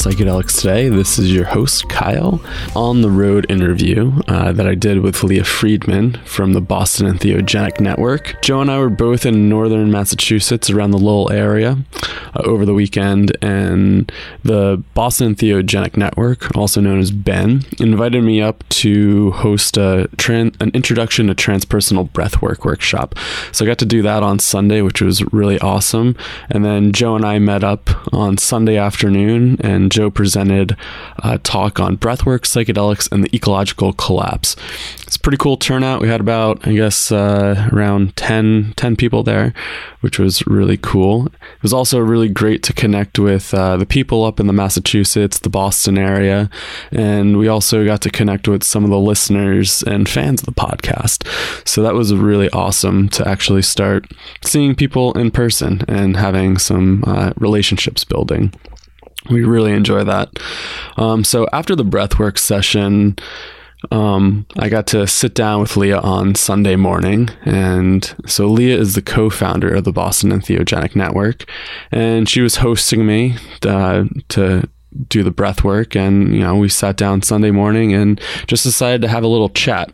Psychedelics today. This is your host, Kyle. On the road interview that I did with Leia Friedman from the Boston Entheogenic Network. Joe and I were both in northern Massachusetts around the Lowell area over the weekend, and the Boston Entheogenic Network, also known as BEN, invited me up to host an introduction to transpersonal breathwork workshop. So I got to do that on Sunday, which was really awesome. And then Joe and I met up on Sunday afternoon, and Joe presented a talk on breathwork, psychedelics, and the ecological collapse. It's a pretty cool turnout. We had about, around 10 people there, which was really cool. It was also really great to connect with the people up in the Massachusetts, the Boston area, and we also got to connect with some of the listeners and fans of the podcast. So that was really awesome to actually start seeing people in person and having some relationships building. We really enjoy that. So after the breathwork session, I got to sit down with Leia on Sunday morning. And so Leia is the co-founder of the Boston Entheogenic Network, and she was hosting me to do the breath work. And, we sat down Sunday morning and just decided to have a little chat.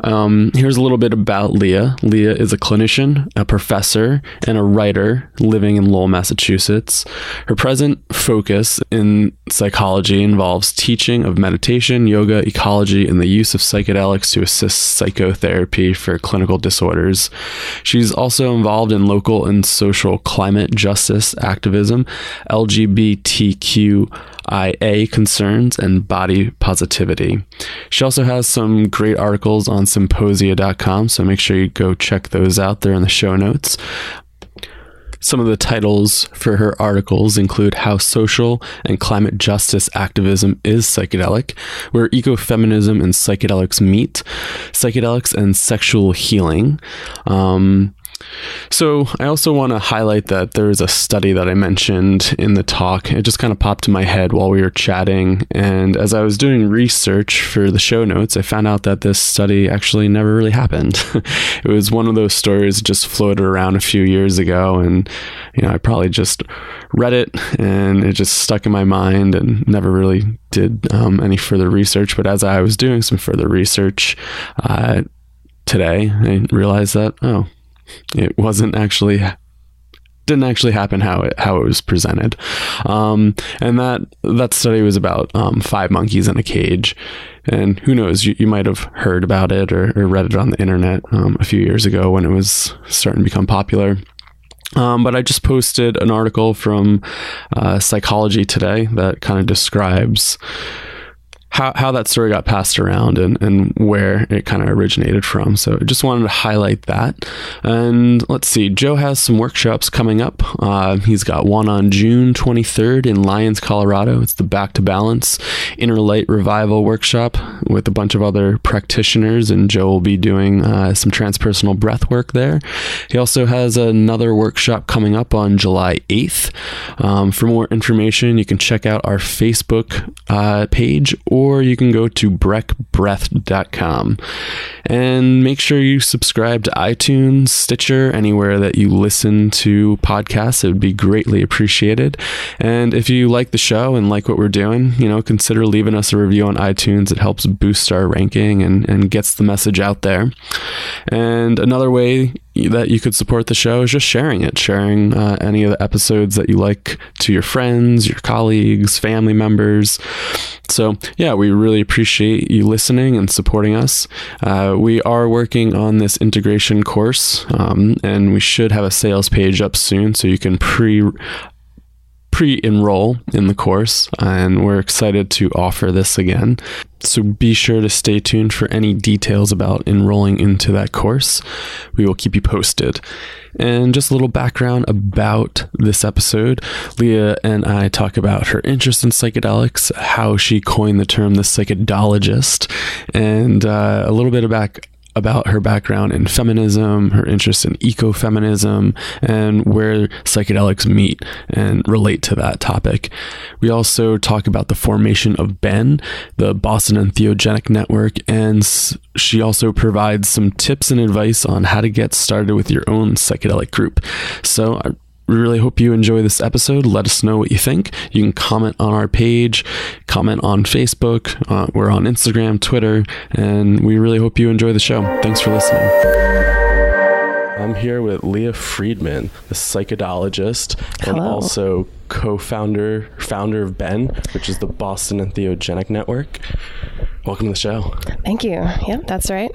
Here's a little bit about Leia. Leia is a clinician, a professor, and a writer living in Lowell, Massachusetts. Her present focus in psychology involves teaching of meditation, yoga, ecology, and the use of psychedelics to assist psychotherapy for clinical disorders. She's also involved in local and social climate justice activism, LGBTQIA concerns, and body positivity. She also has some great articles on symposia.com, so make sure you go check those out. They're in the show notes. Some of the titles for her articles include How Social and Climate Justice Activism is Psychedelic, Where Ecofeminism and Psychedelics Meet, Psychedelics and Sexual Healing. So I also want to highlight that there is a study that I mentioned in the talk. It just kind of popped in my head while we were chatting. And as I was doing research for the show notes, I found out that this study actually never really happened. It was one of those stories that just floated around a few years ago. And, I probably just read it and it just stuck in my mind and never really did any further research. But as I was doing some further research today, I realized that, it didn't actually happen how it was presented. And that study was about 5 monkeys in a cage. And who knows, you might have heard about it or read it on the internet a few years ago when it was starting to become popular. But I just posted an article from Psychology Today that kind of describes how that story got passed around and where it kind of originated from. So I just wanted to highlight that. And let's see, Joe has some workshops coming up. He's got one on June 23rd in Lyons, Colorado. It's the Back to Balance Inner Light Revival workshop with a bunch of other practitioners, and Joe will be doing some transpersonal breath work there. He also has another workshop coming up on July 8th. For more information, you can check out our Facebook page, or you can go to breckbreath.com. And make sure you subscribe to iTunes, Stitcher, anywhere that you listen to podcasts. It would be greatly appreciated. And if you like the show and like what we're doing, consider leaving us a review on iTunes. It helps boost our ranking and gets the message out there. And another way that you could support the show is just sharing any of the episodes that you like to your friends, your colleagues, family members. So yeah, we really appreciate you listening and supporting us. We are working on this integration course, and we should have a sales page up soon so you can pre-enroll in the course, and we're excited to offer this again. So be sure to stay tuned for any details about enrolling into that course. We will keep you posted. And just a little background about this episode. Leia and I talk about her interest in psychedelics, how she coined the term the psychedologist, and a little bit about her background in feminism, her interest in ecofeminism, and where psychedelics meet and relate to that topic. We also talk about the formation of BEN, the Boston Entheogenic Network, and she also provides some tips and advice on how to get started with your own psychedelic group. So we really hope you enjoy this episode. Let us know what you think. You can comment on our page, comment on Facebook. We're on Instagram, Twitter, and we really hope you enjoy the show. Thanks for listening. I'm here with Leia Friedman, the psychedelogist, and also founder of BEN, which is the Boston Entheogenic Network. Welcome to the show. Thank you. Yep, that's right.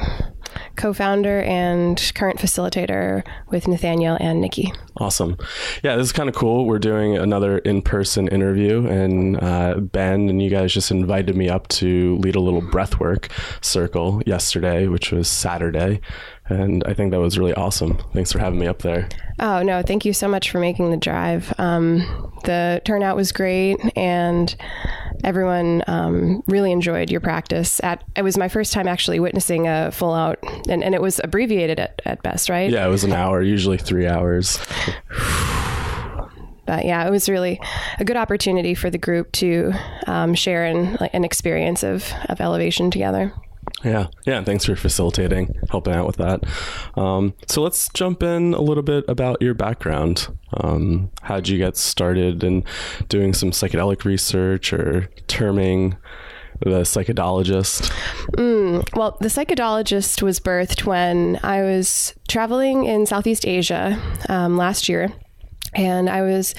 Co-founder and current facilitator with Nathaniel and Nikki. Awesome. Yeah, this is kind of cool. We're doing another in-person interview, and Ben and you guys just invited me up to lead a little breathwork circle yesterday, which was Saturday. And I think that was really awesome. Thanks for having me up there. Oh, no, thank you so much for making the drive. The turnout was great, and everyone really enjoyed your practice. It was my first time actually witnessing a full out, and it was abbreviated at best, right? Yeah, it was an hour, usually 3 hours. But yeah, it was really a good opportunity for the group to share an experience of elevation together. Yeah. Thanks for facilitating, helping out with that. So let's jump in a little bit about your background. How'd you get started in doing some psychedelic research or terming the psychedelogist? Well, the psychedelogist was birthed when I was traveling in Southeast Asia last year. And I was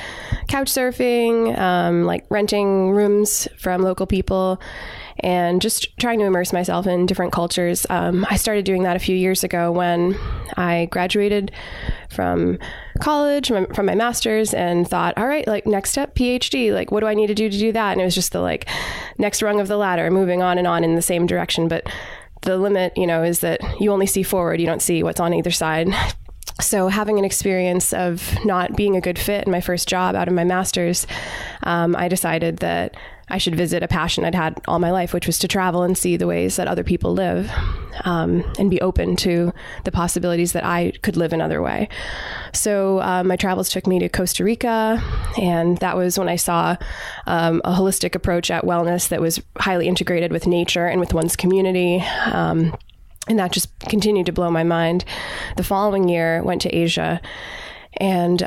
couch surfing, renting rooms from local people, and just trying to immerse myself in different cultures. I started doing that a few years ago when I graduated from college, from my master's, and thought, all right, next step, PhD, what do I need to do that? And it was just the next rung of the ladder, moving on and on in the same direction. But the limit, is that you only see forward, you don't see what's on either side. So having an experience of not being a good fit in my first job out of my master's, I decided that I should visit a passion I'd had all my life, which was to travel and see the ways that other people live, and be open to the possibilities that I could live another way. So my travels took me to Costa Rica, and that was when I saw a holistic approach at wellness that was highly integrated with nature and with one's community. And that just continued to blow my mind. The following year, went to Asia. And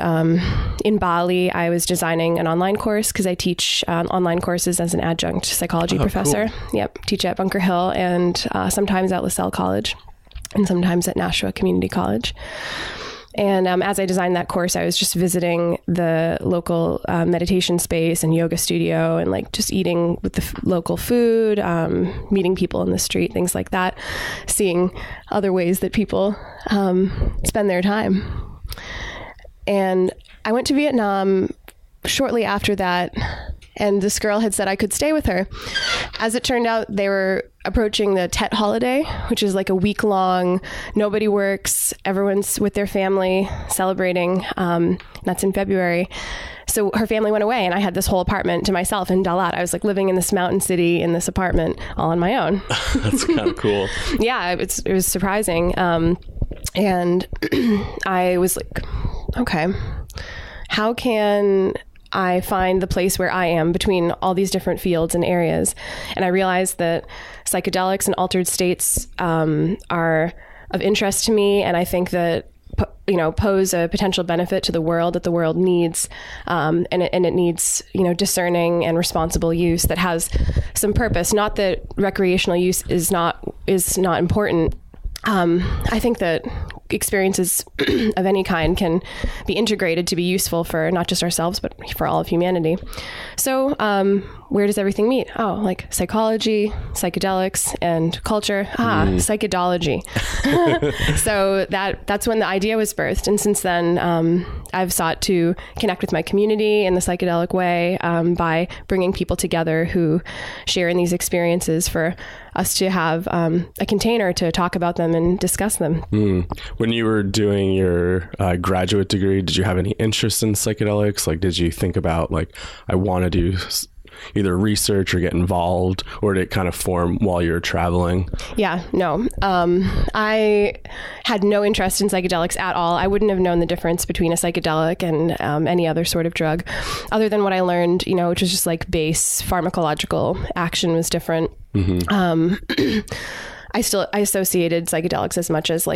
in Bali, I was designing an online course because I teach online courses as an adjunct psychology professor. Cool. Yep, teach at Bunker Hill and sometimes at LaSalle College and sometimes at Nashua Community College. And as I designed that course, I was just visiting the local meditation space and yoga studio and just eating with the local food, meeting people in the street, things like that, seeing other ways that people spend their time. And I went to Vietnam shortly after that, and this girl had said I could stay with her. As it turned out, they were approaching the Tet holiday, which is a week-long, nobody works, everyone's with their family celebrating. That's in February. So her family went away, and I had this whole apartment to myself in Dalat. I was living in this mountain city in this apartment all on my own. That's kind of cool. Yeah, it was surprising. And I was okay, how can I find the place where I am between all these different fields and areas? And I realized that psychedelics and altered states are of interest to me, and I think that pose a potential benefit to the world that the world needs, and it needs discerning and responsible use that has some purpose. Not that recreational use is not important. I think that experiences of any kind can be integrated to be useful for not just ourselves, but for all of humanity. So where does everything meet? Oh, psychology, psychedelics, and culture. Psychedology. So that's when the idea was birthed. And since then, I've sought to connect with my community in the psychedelic way by bringing people together who share in these experiences for us to have a container to talk about them and discuss them. When you were doing your graduate degree, did you have any interest in psychedelics? Did you think about I want to do either research or get involved, or did it kind of form while you were traveling? Yeah, no. I had no interest in psychedelics at all. I wouldn't have known the difference between a psychedelic and any other sort of drug, other than what I learned, which was just base pharmacological action was different. Mm-hmm. I associated psychedelics as much as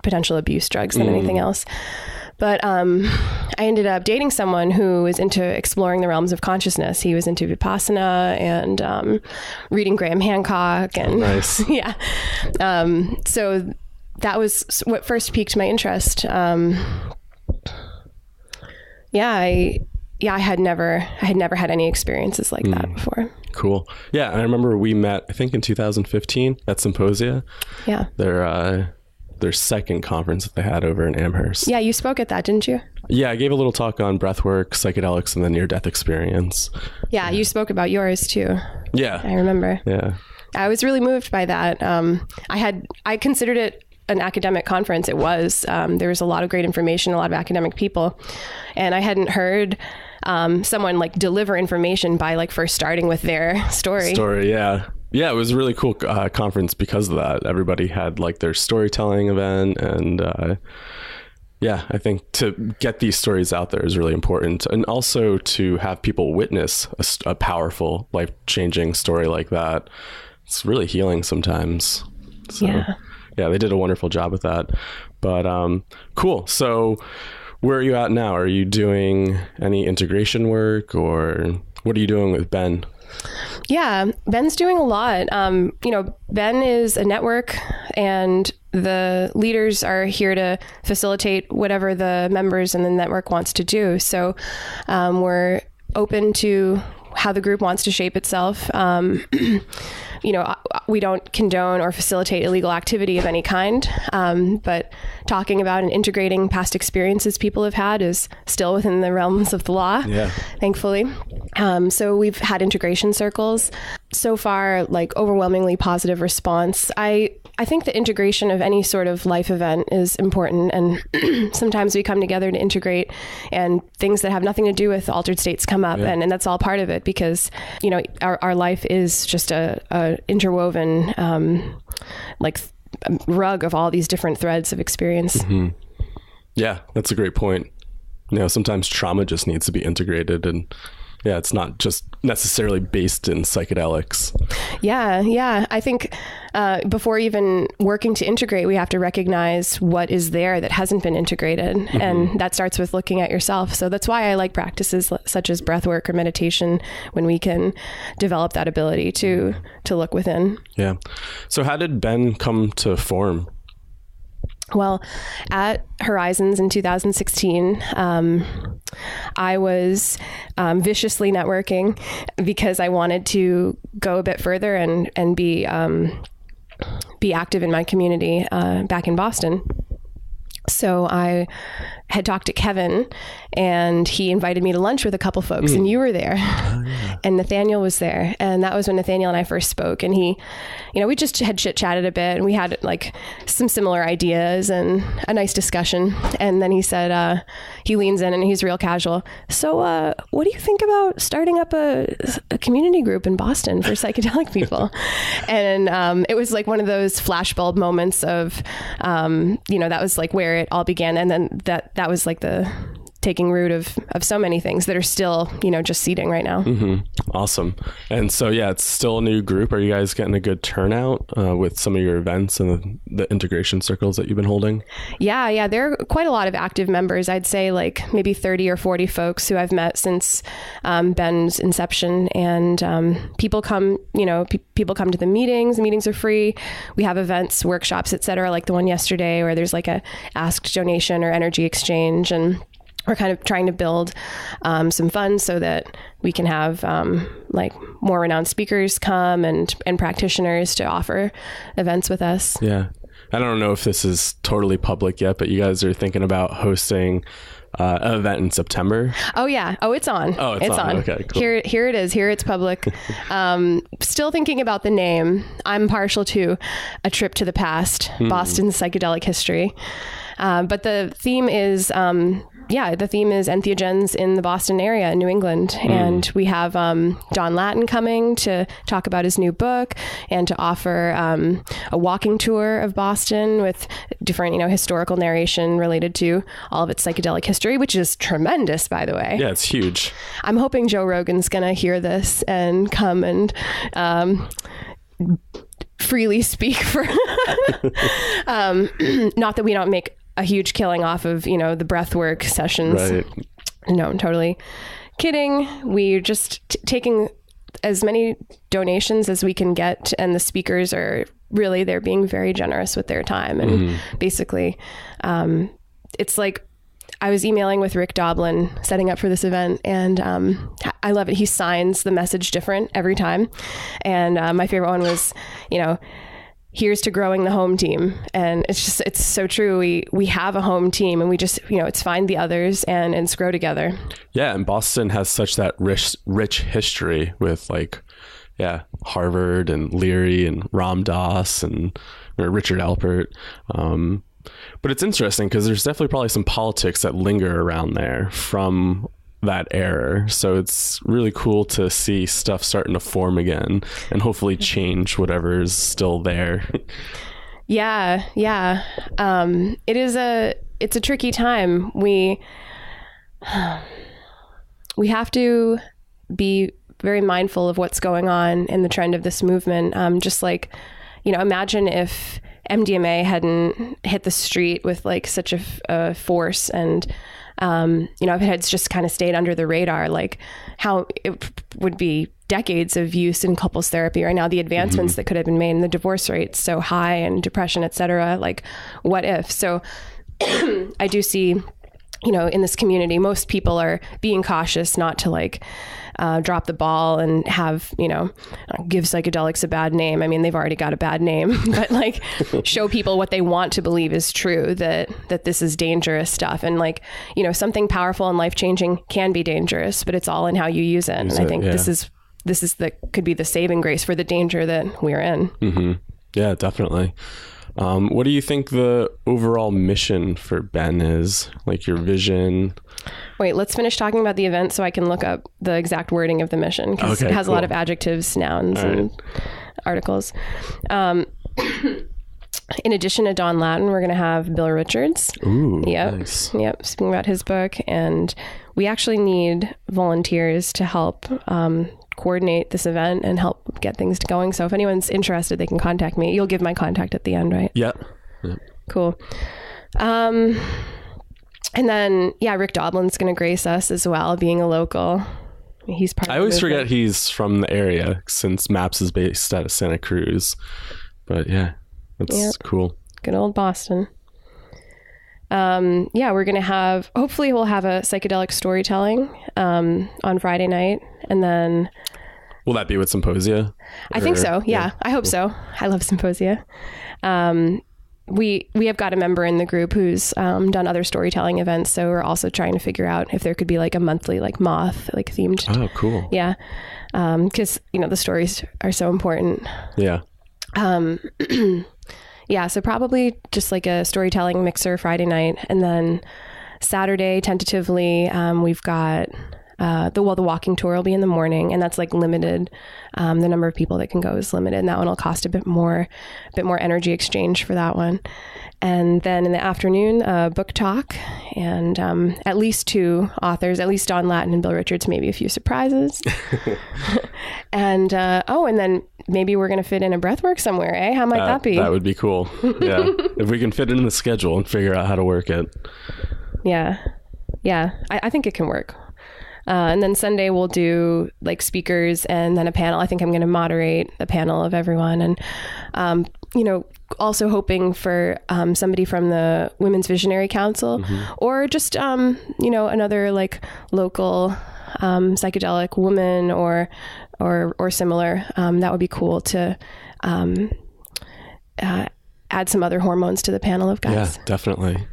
potential abuse drugs than anything else. But I ended up dating someone who was into exploring the realms of consciousness. He was into Vipassana and reading Graham Hancock. And nice. Yeah. So that was what first piqued my interest. I had never had any experiences like that before. Cool. Yeah. And I remember we met, I think in 2015 at Symposia. Yeah. Their second conference that they had over in Amherst. Yeah. You spoke at that, didn't you? Yeah. I gave a little talk on breathwork, psychedelics, and the near-death experience. Yeah. You spoke about yours too. Yeah. I remember. Yeah. I was really moved by that. I considered it an academic conference. It was. There was a lot of great information, a lot of academic people. And I hadn't heard someone like deliver information by like first starting with their story. Yeah. Yeah, it was a really cool conference because of that. Everybody had like their storytelling event. And I think to get these stories out there is really important. And also to have people witness a powerful, life-changing story like that. It's really healing sometimes. So, yeah, they did a wonderful job with that. But cool. So where are you at now? Are you doing any integration work, or what are you doing with Ben? Yeah, Ben's doing a lot. Ben is a network, and the leaders are here to facilitate whatever the members in the network wants to do. So we're open to how the group wants to shape itself. We don't condone or facilitate illegal activity of any kind, but talking about and integrating past experiences people have had is still within the realms of the law, thankfully. So we've had integration circles. So far, like overwhelmingly positive response. I think the integration of any sort of life event is important, and sometimes we come together to integrate, and things that have nothing to do with altered states come up, and that's all part of it, because our life is just a interwoven rug of all these different threads of experience. Mm-hmm. Yeah, that's a great point. Sometimes trauma just needs to be integrated, and it's not just necessarily based in psychedelics. Yeah. I think before even working to integrate, we have to recognize what is there that hasn't been integrated. Mm-hmm. And that starts with looking at yourself. So that's why I like practices such as breath work or meditation, when we can develop that ability to look within. Yeah. So how did Ben come to form? Well, at Horizons in 2016, I was viciously networking because I wanted to go a bit further and be active in my community back in Boston. So I had talked to Kevin, and he invited me to lunch with a couple folks, and you were there. Oh, yeah. And Nathaniel was there. And that was when Nathaniel and I first spoke. And he, we just had chit-chatted a bit, and we had like some similar ideas and a nice discussion. And then he said, he leans in and he's real casual. So what do you think about starting up a community group in Boston for psychedelic people? And it was like one of those flashbulb moments of, that was like where it all began. And then that was like the taking root of so many things that are still, just seeding right now. Mm-hmm. Awesome. And so, it's still a new group. Are you guys getting a good turnout with some of your events and the integration circles that you've been holding? Yeah. There are quite a lot of active members. I'd say like maybe 30 or 40 folks who I've met since Ben's inception. And people come, people come to the meetings. The meetings are free. We have events, workshops, et cetera, like the one yesterday where there's like a asked donation or energy exchange. And we're kind of trying to build some funds so that we can have like more renowned speakers come and practitioners to offer events with us. Yeah. I don't know if this is totally public yet, but you guys are thinking about hosting an event in September. Oh yeah. Oh, it's on. Oh, it's on. Okay, cool. Here it is. Here it's public. Still thinking about the name. I'm partial to A Trip to the Past, Boston's Psychedelic History. But the theme is entheogens in the Boston area in New England. And we have John Lattin coming to talk about his new book and to offer a walking tour of Boston with different, historical narration related to all of its psychedelic history, which is tremendous, by the way. Yeah, it's huge. I'm hoping Joe Rogan's going to hear this and come and freely speak for not that we don't make a huge killing off of, the breathwork sessions. Right. No, I'm totally kidding. We're just taking as many donations as we can get, and the speakers are really, they're being very generous with their time. And basically, it's like, I was emailing with Rick Doblin setting up for this event, and I love it. He signs the message different every time. And my favorite one was, here's to growing the home team. And it's so true. We have a home team, and we just, it's find the others and grow together. Yeah. And Boston has such that rich history with Harvard and Leary and Ram Dass and Richard Alpert. But it's interesting because there's definitely probably some politics that linger around there from that era. So it's really cool to see stuff starting to form again and hopefully change whatever is still there. Yeah. It's a tricky time. We have to be very mindful of what's going on in the trend of this movement. Just like, imagine if MDMA hadn't hit the street with like such a force, and if it had just kind of stayed under the radar, like how it would be decades of use in couples therapy right now, the advancements that could have been made, and the divorce rates so high, and depression, etc. Like, what if? So I do see, in this community, most people are being cautious not to like drop the ball and have, give psychedelics a bad name. I mean, they've already got a bad name, but like show people what they want to believe is true, that this is dangerous stuff. And like, something powerful and life-changing can be dangerous, but it's all in how you use it. And I think this is could be the saving grace for the danger that we're in. Mm-hmm. Yeah, definitely. What do you think the overall mission for Ben is? Like your vision? Wait, let's finish talking about the event so I can look up the exact wording of the mission, because it has a lot of adjectives, nouns, and articles. In addition to Don Lattin, we're going to have Bill Richards. Ooh, nice. Yep, speaking about his book. And we actually need volunteers to help coordinate this event and help get things going. So if anyone's interested, they can contact me. You'll give my contact at the end, right? Yeah. Cool. And then, Rick Doblin's going to grace us as well, being a local. He's part. I always forget he's from the area since MAPS is based out of Santa Cruz. But that's cool. Good old Boston. We're going to have, hopefully we'll have a psychedelic storytelling on Friday night. And then... Will that be with Symposia? I think so. Yeah, I hope so. I love Symposia. We have got a member in the group who's done other storytelling events. So we're also trying to figure out if there could be like a monthly like moth like themed. Oh, cool. Yeah. Because, the stories are so important. Yeah. So probably just like a storytelling mixer Friday night. And then Saturday, tentatively, we've got the walking tour will be in the morning, and that's like limited. The number of people that can go is limited, and that one will cost a bit more energy exchange for that one. And then in the afternoon, book talk, and at least 2 authors, at least Don Lattin and Bill Richards, maybe a few surprises. And then maybe we're going to fit in a breathwork somewhere, eh? How might that be? That would be cool. Yeah. If we can fit it in the schedule and figure out how to work it. Yeah. I think it can work. And then Sunday we'll do like speakers and then a panel. I think I'm going to moderate a panel of everyone, and also hoping for somebody from the Women's Visionary Council, or just another like local psychedelic woman or similar. That would be cool to add some other hormones to the panel of guys. Yeah, definitely.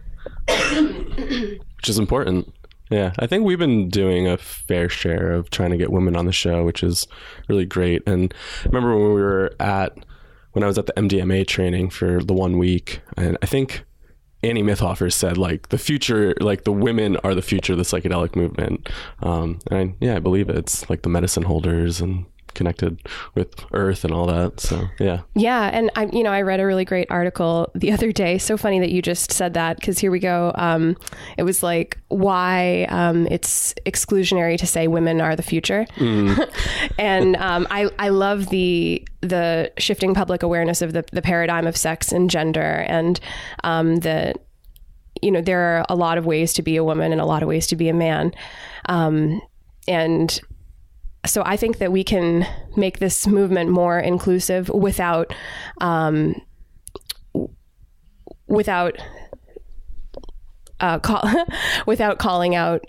Which is important. Yeah, I think we've been doing a fair share of trying to get women on the show, which is really great. And I remember when I was at the MDMA training for the 1 week, and I think Annie Mythhofer said like the future, like the women are the future of the psychedelic movement. And I believe it. It's like the medicine holders and connected with earth and all that. So yeah, and I read a really great article the other day. So funny that you just said that, because here we go. It was like why it's exclusionary to say women are the future. And I love the shifting public awareness of the paradigm of sex and gender, and there are a lot of ways to be a woman and a lot of ways to be a man. And so I think that we can make this movement more inclusive without calling out,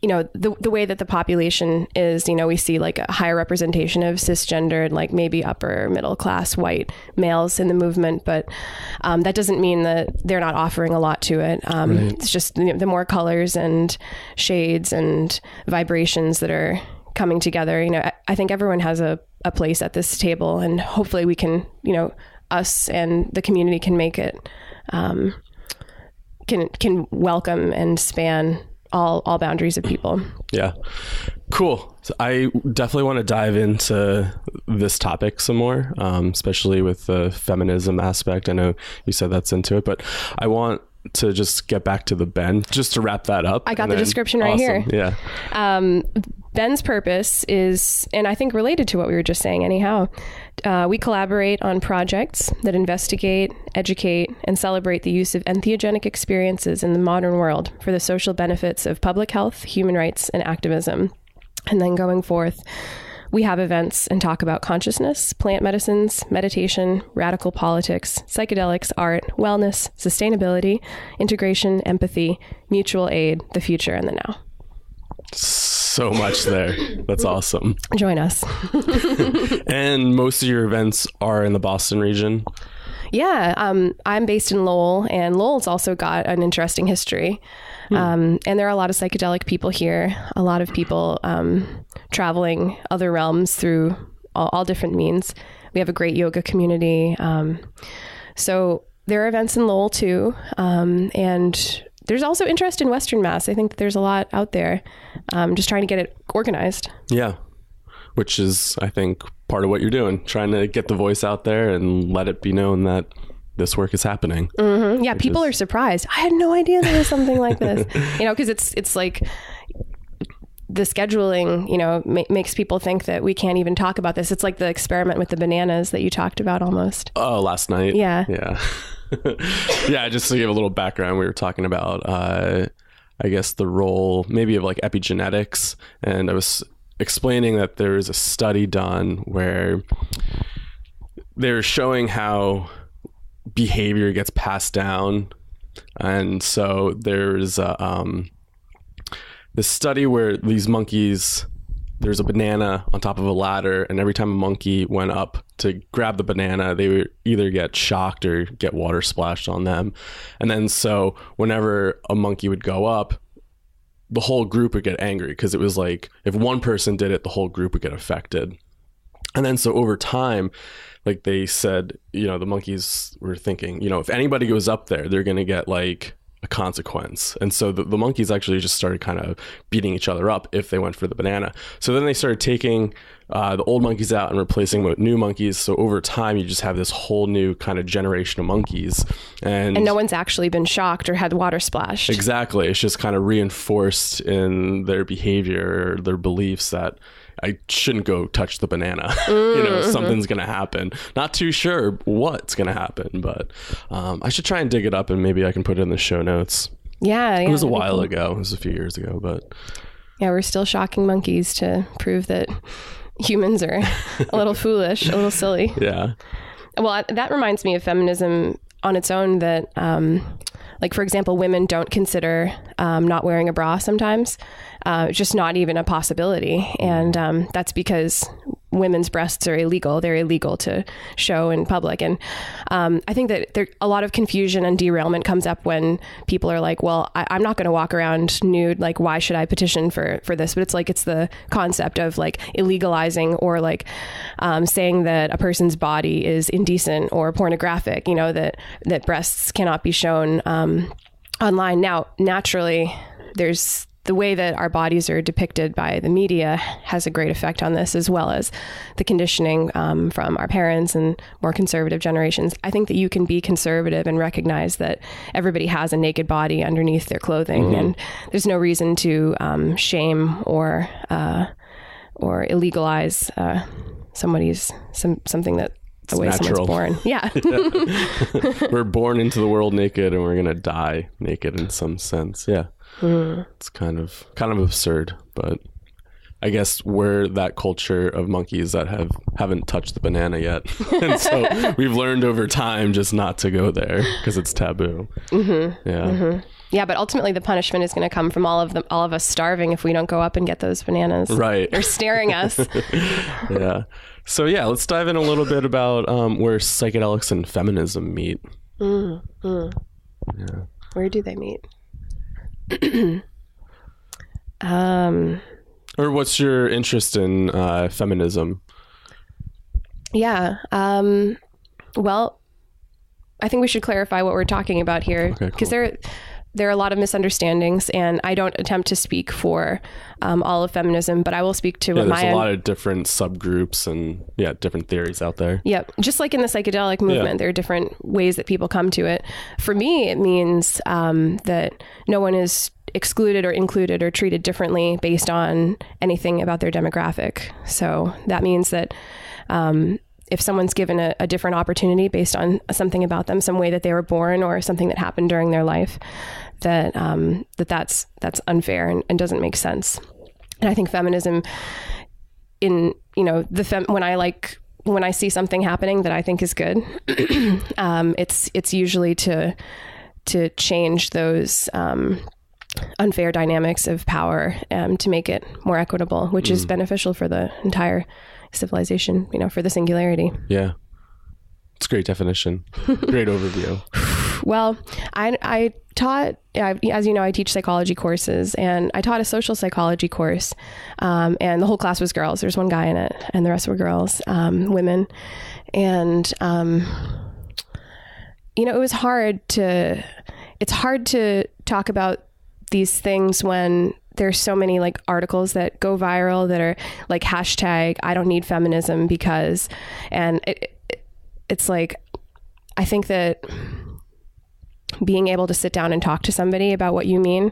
the way that the population is. We see like a higher representation of cisgendered, like maybe upper middle class white males in the movement, but that doesn't mean that they're not offering a lot to it. Right. It's just the more colors and shades and vibrations that are coming together. I think everyone has a place at this table, and hopefully we can, us and the community can make it, can welcome and span all boundaries of people. Yeah. Cool. So I definitely want to dive into this topic some more, especially with the feminism aspect. I know you said that's into it, but I want to just get back to the Ben, just to wrap that up. I got the description right here. Yeah. Ben's purpose is, and I think related to what we were just saying anyhow, we collaborate on projects that investigate, educate, and celebrate the use of entheogenic experiences in the modern world for the social benefits of public health, human rights, and activism. And then going forth, we have events and talk about consciousness, plant medicines, meditation, radical politics, psychedelics, art, wellness, sustainability, integration, empathy, mutual aid, the future, and the now. So much there. That's awesome. Join us. And most of your events are in the Boston region? Yeah. I'm based in Lowell, and Lowell's also got an interesting history. And there are a lot of psychedelic people here, a lot of people traveling other realms through all different means. We have a great yoga community. So there are events in Lowell too. And there's also interest in Western Mass. I think that there's a lot out there. Just trying to get it organized. Yeah. Which is, I think, part of what you're doing, trying to get the voice out there and let it be known that this work is happening. Mm-hmm. Yeah, people are surprised. I had no idea there was something like this. Because it's like the scheduling, makes people think that we can't even talk about this. It's like the experiment with the bananas that you talked about almost. Oh, last night. Yeah. Yeah. Yeah, just to give a little background, we were talking about, I guess, the role maybe of like epigenetics. And I was explaining that there is a study done where they're showing how behavior gets passed down. And so there's this study where these monkeys, there's a banana on top of a ladder, and every time a monkey went up to grab the banana, they would either get shocked or get water splashed on them. And then so whenever a monkey would go up, the whole group would get angry, because it was like if one person did it, the whole group would get affected. And then so over time, like they said, the monkeys were thinking, if anybody goes up there, they're going to get like a consequence. And so the monkeys actually just started kind of beating each other up if they went for the banana. So then they started taking the old monkeys out and replacing them with new monkeys. So over time, you just have this whole new kind of generation of monkeys. And no one's actually been shocked or had water splashed. Exactly. It's just kind of reinforced in their behavior, or their beliefs that I shouldn't go touch the banana. Something's going to happen. Not too sure what's going to happen, but I should try and dig it up, and maybe I can put it in the show notes. Yeah. It was a while ago. It was a few years ago, but yeah, we're still shocking monkeys to prove that humans are a little foolish, a little silly. Yeah. Well, that reminds me of feminism on its own, that like, for example, women don't consider not wearing a bra sometimes. Just not even a possibility. And that's because women's breasts are illegal. They're illegal to show in public. And I think that a lot of confusion and derailment comes up when people are like, well, I'm not going to walk around nude. Like, why should I petition for this? But it's the concept of like illegalizing, or like saying that a person's body is indecent or pornographic, that breasts cannot be shown online. Now, naturally, there's the way that our bodies are depicted by the media has a great effect on this, as well as the conditioning from our parents and more conservative generations. I think that you can be conservative and recognize that everybody has a naked body underneath their clothing, mm-hmm. and there's no reason to shame or illegalize something that's the way natural. someone's born. Yeah. We're born into the world naked and we're going to die naked in some sense. Yeah. It's kind of absurd, but I guess we're that culture of monkeys that haven't touched the banana yet. And so we've learned over time just not to go there because it's taboo. Yeah. Yeah, but ultimately the punishment is going to come from all of us starving if we don't go up and get those bananas. Right. They're staring us. Yeah. So yeah, let's dive in a little bit about where psychedelics and feminism meet. Yeah. Where do they meet? Or what's your interest in feminism? Yeah. Well, I think we should clarify what we're talking about here, because there are a lot of misunderstandings, and I don't attempt to speak for all of feminism, but I will speak to what there's a lot of different subgroups and different theories out there. Yep. Just like in the psychedelic movement, there are different ways that people come to it. For me, it means that no one is excluded or included or treated differently based on anything about their demographic. So that means that if someone's given a different opportunity based on something about them, some way that they were born or something that happened during their life, that's unfair and doesn't make sense. And I think feminism when I see something happening that I think is good, it's usually to change those unfair dynamics of power to make it more equitable, which is beneficial for the entire civilization, for the singularity. Yeah. It's a great definition. Great overview. Well, I taught, as you know, I teach psychology courses, and I taught a social psychology course, and the whole class was girls. There's one guy in it, and the rest were girls, women. And, it's hard to talk about these things when there's so many like articles that go viral that are like hashtag I don't need feminism because, and it's like, I think that being able to sit down and talk to somebody about what you mean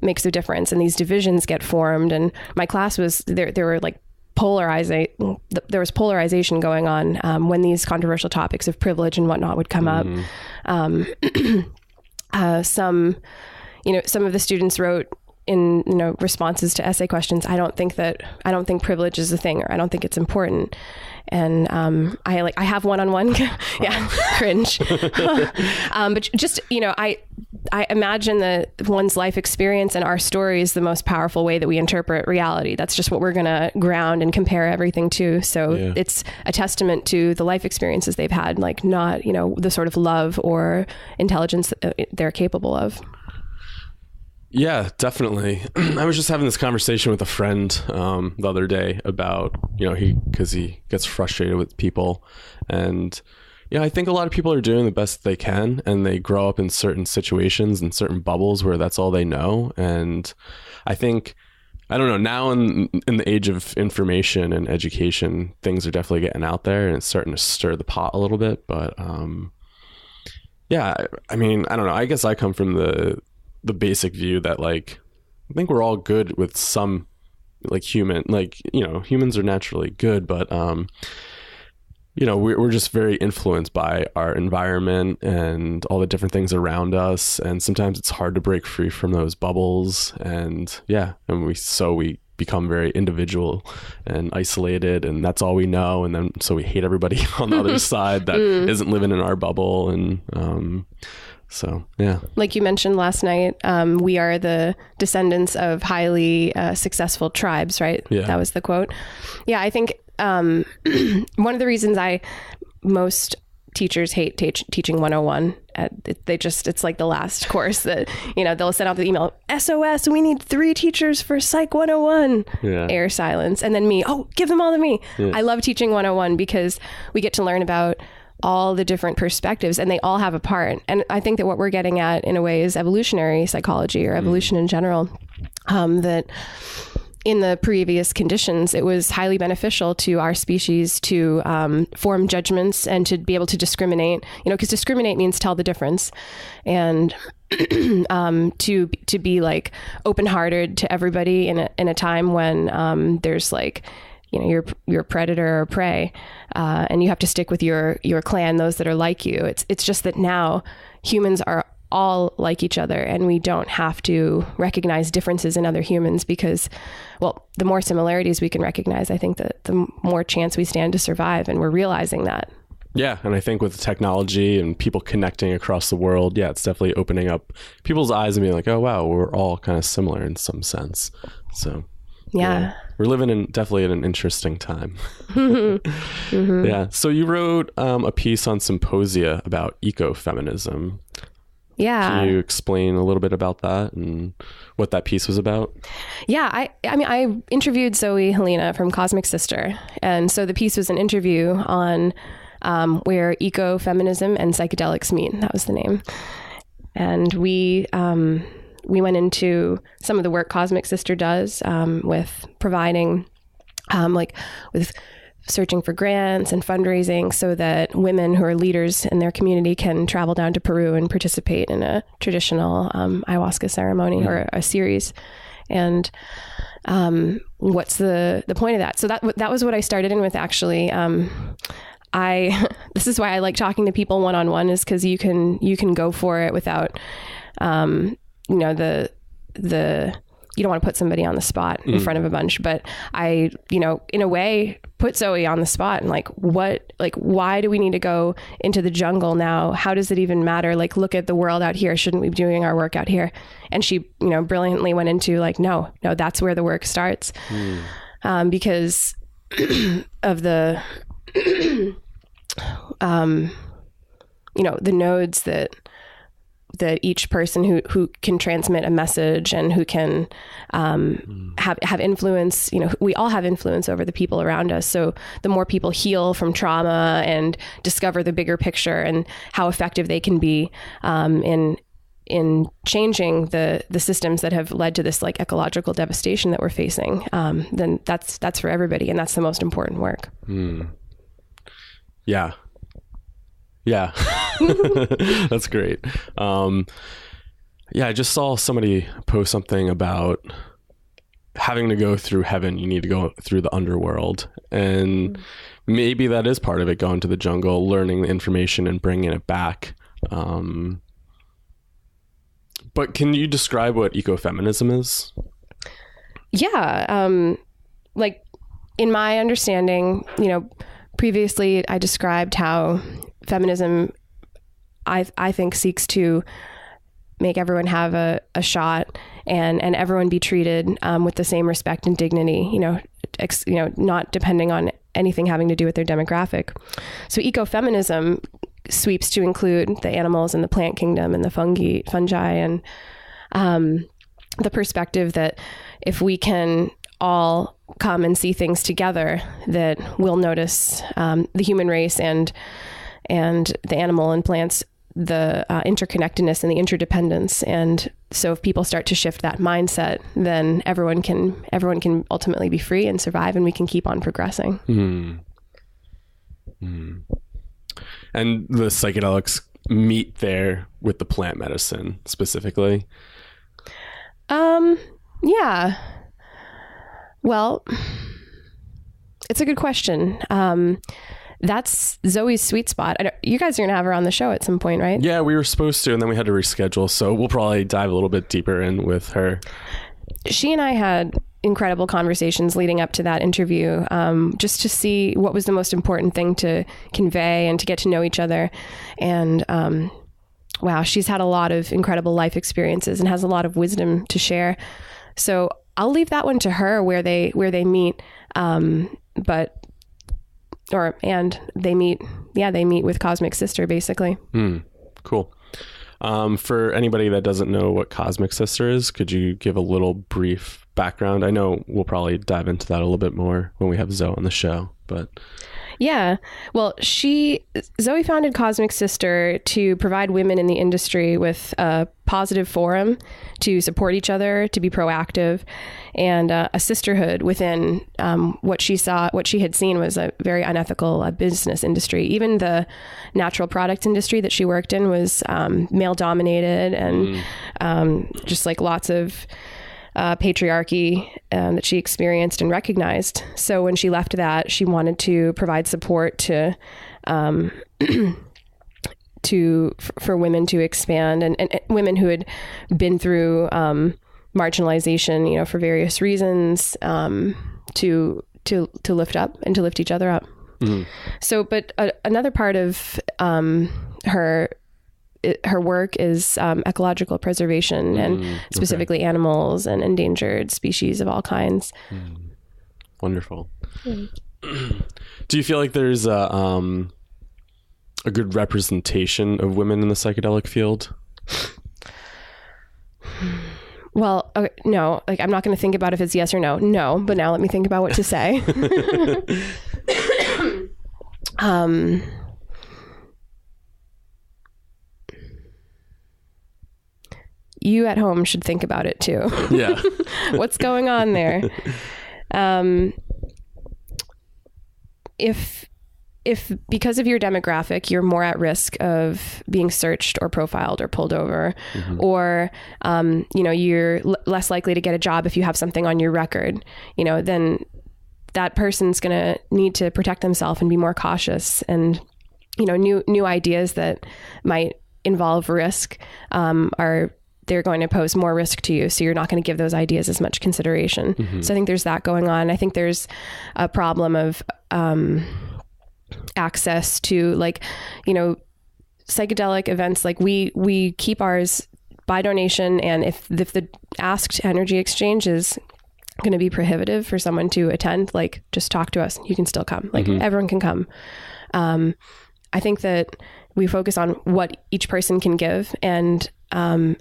makes a difference, and these divisions get formed. And my class was there were like there was polarization going on when these controversial topics of privilege and whatnot would come up. Some of the students wrote in responses to essay questions, I don't think privilege is a thing, or I don't think it's important. And I have one-on-one cringe. But just I imagine that one's life experience and our story is the most powerful way that we interpret reality. That's just what we're going to ground and compare everything to. So it's a testament to the life experiences they've had, like not the sort of love or intelligence that they're capable of. Yeah, definitely. I was just having this conversation with a friend the other day about, because he gets frustrated with people. And I think a lot of people are doing the best they can, and they grow up in certain situations and certain bubbles where that's all they know. And I think, I don't know, now in the age of information and education, things are definitely getting out there and it's starting to stir the pot a little bit. But I mean, I don't know. I guess I come from the basic view that like I think we're all good with some humans are naturally good, but we're just very influenced by our environment and all the different things around us, and sometimes it's hard to break free from those bubbles, and we become very individual and isolated, and that's all we know, and then so we hate everybody on the other side that isn't living in our bubble. And so, yeah. Like you mentioned last night, we are the descendants of highly successful tribes, right? Yeah. That was the quote. Yeah, I think one of the reasons most teachers hate teaching 101. It's like the last course that, they'll send out the email, SOS, we need 3 teachers for Psych 101. Yeah. Air silence. And then me, give them all to me. Yeah. I love teaching 101 because we get to learn about all the different perspectives, and they all have a part. And I think that what we're getting at in a way is evolutionary psychology, or evolution in general, that in the previous conditions, it was highly beneficial to our species to form judgments and to be able to discriminate, because discriminate means tell the difference, and to be like open-hearted to everybody in a time when there's like you're predator or prey, and you have to stick with your clan, those that are like you. It's just that now humans are all like each other, and we don't have to recognize differences in other humans because, well, the more similarities we can recognize, I think that the more chance we stand to survive, and we're realizing that. Yeah, and I think with technology and people connecting across the world, yeah, it's definitely opening up people's eyes and being like, oh, wow, we're all kind of similar in some sense. So, yeah. We're living definitely in an interesting time. Mm-hmm. Yeah. So you wrote a piece on Symposia about ecofeminism. Yeah. Can you explain a little bit about that and what that piece was about? Yeah. I interviewed Zoe Helena from Cosmic Sister. And so the piece was an interview on where ecofeminism and psychedelics meet. That was the name. And we went into some of the work Cosmic Sister does with providing, with searching for grants and fundraising so that women who are leaders in their community can travel down to Peru and participate in a traditional ayahuasca ceremony or a series. And what's the point of that? So that was what I started in with, actually. This is why I like talking to people one-on-one, is because you can go for it without, you don't want to put somebody on the spot in front of a bunch, but I, in a way, put Zoe on the spot and why do we need to go into the jungle now? How does it even matter? Look at the world out here. Shouldn't we be doing our work out here? And she, brilliantly went into no, that's where the work starts. Because of the, the nodes that each person who can transmit a message and who can have influence, we all have influence over the people around us. So the more people heal from trauma and discover the bigger picture and how effective they can be in changing the systems that have led to this ecological devastation that we're facing, then that's for everybody, and that's the most important work. Yeah. That's great. I just saw somebody post something about having to go through heaven. You need to go through the underworld, and maybe that is part of it, going to the jungle, learning the information and bringing it back. But can you describe what ecofeminism is? Yeah. In my understanding, previously I described how feminism, I think, seeks to make everyone have a shot and everyone be treated with the same respect and dignity, not depending on anything having to do with their demographic. So ecofeminism sweeps to include the animals and the plant kingdom and the fungi and the perspective that if we can all come and see things together, that we'll notice the human race and the animal and plants, the interconnectedness and the interdependence. And so if people start to shift that mindset, then everyone can ultimately be free and survive, and we can keep on progressing. And the psychedelics meet there with the plant medicine specifically? Yeah. Well, it's a good question. That's Zoe's sweet spot. You guys are going to have her on the show at some point, right? Yeah, we were supposed to, and then we had to reschedule. So we'll probably dive a little bit deeper in with her. She and I had incredible conversations leading up to that interview, just to see what was the most important thing to convey and to get to know each other. And wow, she's had a lot of incredible life experiences and has a lot of wisdom to share. So I'll leave that one to her, where they meet. They meet with Cosmic Sister, basically. Cool. For anybody that doesn't know what Cosmic Sister is, could you give a little brief background? I know we'll probably dive into that a little bit more when we have Zoe on the show, but... Yeah. Well, Zoe founded Cosmic Sister to provide women in the industry with a positive forum to support each other, to be proactive, and a sisterhood within what she had seen was a very unethical business industry. Even the natural products industry that she worked in was male dominated, and just lots of patriarchy that she experienced and recognized. So when she left that, she wanted to provide support to for women to expand and women who had been through marginalization, for various reasons, to lift up and to lift each other up. Mm-hmm. So, but another part of her work is ecological preservation and specifically animals and endangered species of all kinds. Wonderful. Do you feel like there's a good representation of women in the psychedelic field? Well, okay, no, I'm not going to think about if it's yes or no. No, but now let me think about what to say. You at home should think about it too. Yeah. What's going on there? If because of your demographic, you're more at risk of being searched or profiled or pulled over, or, you're less likely to get a job if you have something on your record, then that person's going to need to protect themselves and be more cautious. And, new ideas that might involve risk, they're going to pose more risk to you. So you're not going to give those ideas as much consideration. So I think there's that going on. I think there's a problem of, access to psychedelic events. We keep ours by donation. And if the asked energy exchange is going to be prohibitive for someone to attend, just talk to us. You can still come. Everyone can come. I think that we focus on what each person can give, and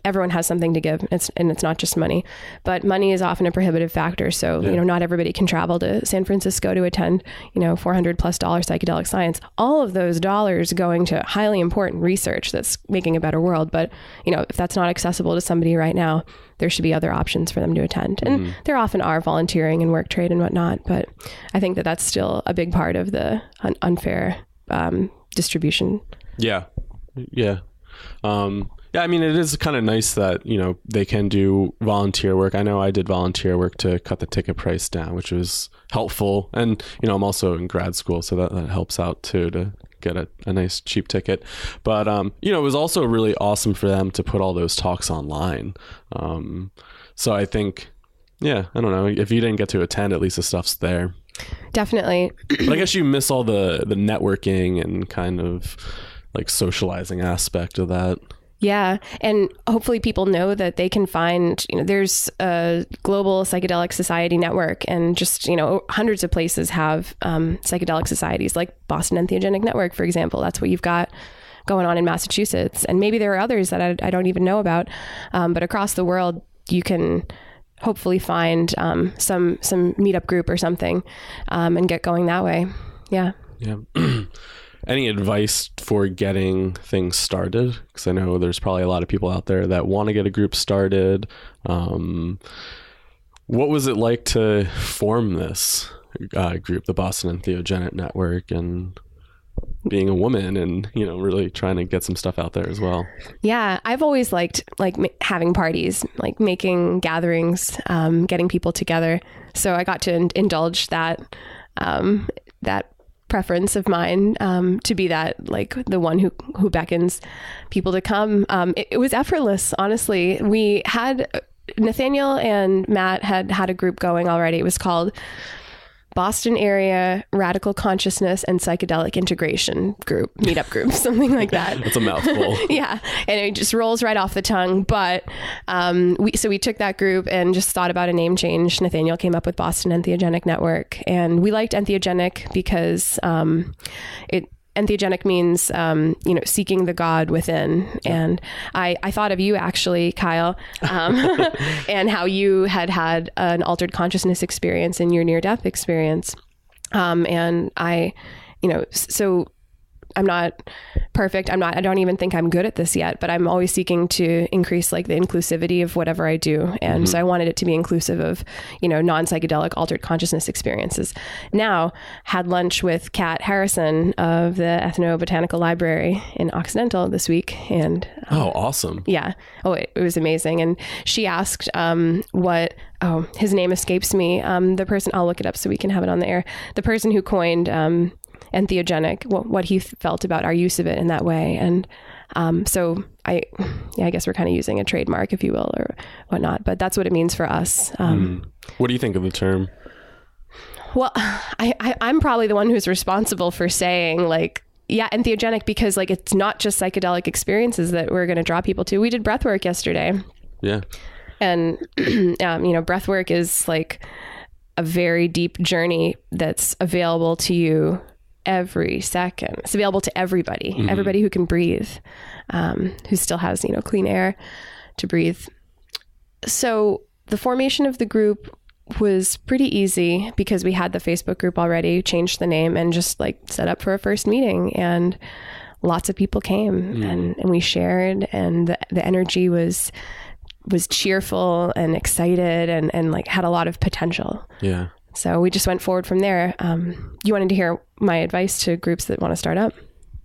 everyone has something to give. It's not just money, but money is often a prohibitive factor. So, not everybody can travel to San Francisco to attend, $400+ psychedelic science. All of those dollars going to highly important research that's making a better world. But, if that's not accessible to somebody right now, there should be other options for them to attend. And there often are volunteering and work trade and whatnot. But I think that that's still a big part of the unfair distribution. Yeah. Yeah. Yeah, I mean, it is kind of nice that, they can do volunteer work. I know I did volunteer work to cut the ticket price down, which was helpful. And, I'm also in grad school, so that helps out too, to get a nice cheap ticket. But, it was also really awesome for them to put all those talks online. So I think, I don't know, if you didn't get to attend, at least the stuff's there. Definitely. But I guess you miss all the networking and kind of socializing aspect of that. Yeah. And hopefully people know that they can find, there's a global psychedelic society network, and just, hundreds of places have psychedelic societies, like Boston Entheogenic Network, for example. That's what you've got going on in Massachusetts. And maybe there are others that I don't even know about. But across the world, you can hopefully find some meetup group or something and get going that way. Yeah. Yeah. Any advice for getting things started? Because I know there's probably a lot of people out there that want to get a group started. What was it like to form this group, the Boston Entheogenic Network, and being a woman and, really trying to get some stuff out there as well? Yeah, I've always liked having parties, making gatherings, getting people together. So I got to indulge that preference of mine, to be that the one who beckons people to come. It was effortless, honestly. We had Nathaniel and Matt had a group going already. It was called Boston Area Radical Consciousness and Psychedelic Integration Group, meetup group, something like that. It's a mouthful. Yeah. And it just rolls right off the tongue. But we took that group and just thought about a name change. Nathaniel came up with Boston Entheogenic Network. And we liked entheogenic because entheogenic means, seeking the God within. And I thought of you actually, Kyle, and how you had an altered consciousness experience in your near-death experience. And so perfect. I don't even think I'm good at this yet, but I'm always seeking to increase like the inclusivity of whatever I do. And so I wanted it to be inclusive of, non-psychedelic altered consciousness experiences. Now, had lunch with Kat Harrison of the Ethnobotanical Library in Occidental this week. And oh, awesome. Yeah. Oh, it was amazing. And she asked his name escapes me. The person, I'll look it up so we can have it on the air. The person who coined Entheogenic, what he felt about our use of it in that way. And so I guess we're kind of using a trademark, if you will, or whatnot, but that's what it means for us. What do you think of the term? Well, I'm probably the one who's responsible for saying like, yeah, entheogenic, because like it's not just psychedelic experiences that we're going to draw people to. We did breath work yesterday. Yeah. And, breath work is like a very deep journey that's available to you every second. It's available to everybody, everybody who can breathe, who still has, clean air to breathe. So the formation of the group was pretty easy because we had the Facebook group already, changed the name and just like set up for a first meeting, and lots of people came and we shared, and the energy was cheerful and excited and like had a lot of potential. Yeah. So we just went forward from there. You wanted to hear my advice to groups that want to start up?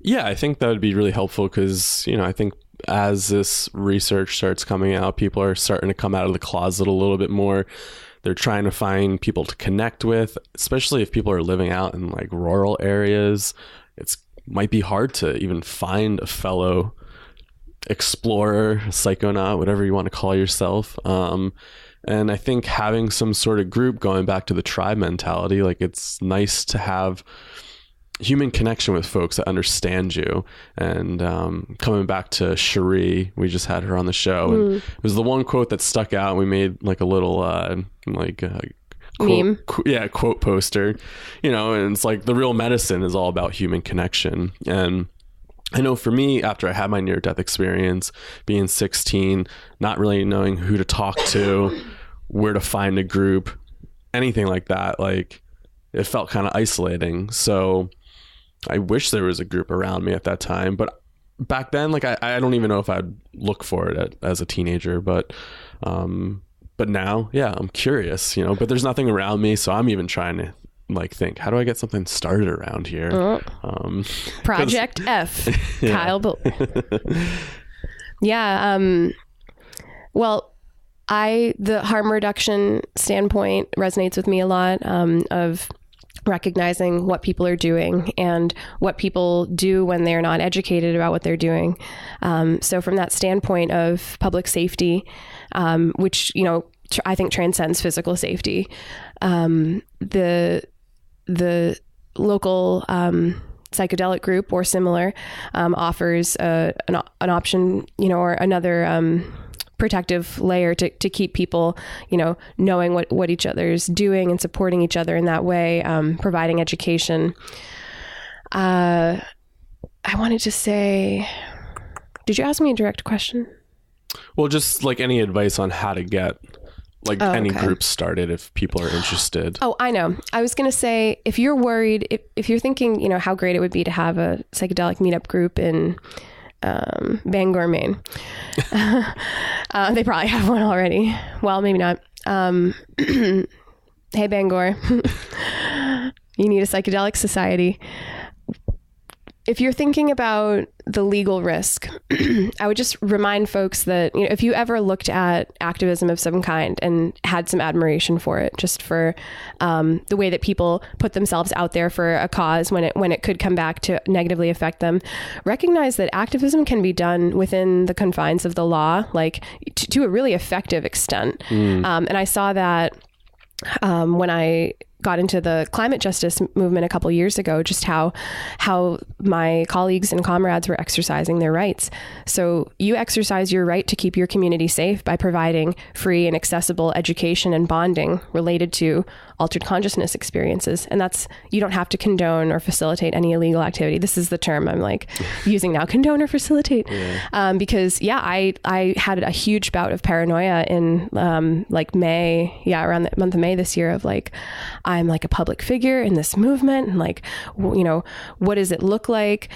Yeah, I think that would be really helpful because, I think as this research starts coming out, people are starting to come out of the closet a little bit more. They're trying to find people to connect with, especially if people are living out in like rural areas. It's might be hard to even find a fellow explorer, psychonaut, whatever you want to call yourself. And I think having some sort of group, going back to the tribe mentality, like it's nice to have human connection with folks that understand you. And coming back to Cherie, we just had her on the show, and it was the one quote that stuck out. We made like a little meme, quote poster, and it's like the real medicine is all about human connection. And I know for me, after I had my near-death experience, being 16, not really knowing who to talk to, where to find a group, anything like that, like it felt kind of isolating. So I wish there was a group around me at that time. But back then, like I don't even know if I'd look for it as a teenager. But now, yeah, I'm curious, but there's nothing around me. So I'm even trying to like think, how do I get something started around here? Project F. Kyle. Yeah. Well, the harm reduction standpoint resonates with me a lot, of recognizing what people are doing and what people do when they're not educated about what they're doing. So from that standpoint of public safety, which, I think transcends physical safety, the local psychedelic group or similar offers an option, or another protective layer to keep people, knowing what each other's doing and supporting each other in that way, providing education. I wanted to say, did you ask me a direct question? Well, just like any advice on how to get any groups started if people are interested. Oh, I know. I was going to say, if you're worried, if you're thinking, how great it would be to have a psychedelic meetup group in Bangor, Maine. They probably have one already. Well, maybe not. Hey, Bangor. You need a psychedelic society. If you're thinking about the legal risk, I would just remind folks that, if you ever looked at activism of some kind and had some admiration for it, just for the way that people put themselves out there for a cause when it could come back to negatively affect them, recognize that activism can be done within the confines of the law, like to a really effective extent. And I saw that when I got into the climate justice movement a couple years ago, just how my colleagues and comrades were exercising their rights. So you exercise your right to keep your community safe by providing free and accessible education and bonding related to altered consciousness experiences. And you don't have to condone or facilitate any illegal activity. This is the term I'm like using now, condone or facilitate. Because I had a huge bout of paranoia in like May, around the month of May this year, of like, I'm like a public figure in this movement, and like, you know, what does it look like?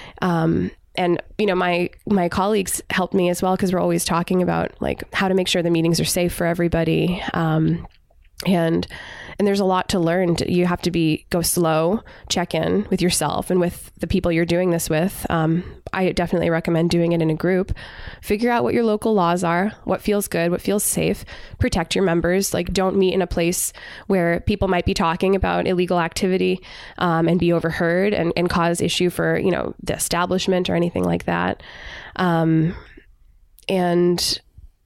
And, you know, my colleagues helped me as well, because we're always talking about like how to make sure the meetings are safe for everybody. And there's a lot to learn. You have to go slow, check in with yourself and with the people you're doing this with. I definitely recommend doing it in a group. Figure out what your local laws are, what feels good, what feels safe. Protect your members. Like, don't meet in a place where people might be talking about illegal activity and be overheard and cause issue for, you know, the establishment or anything like that.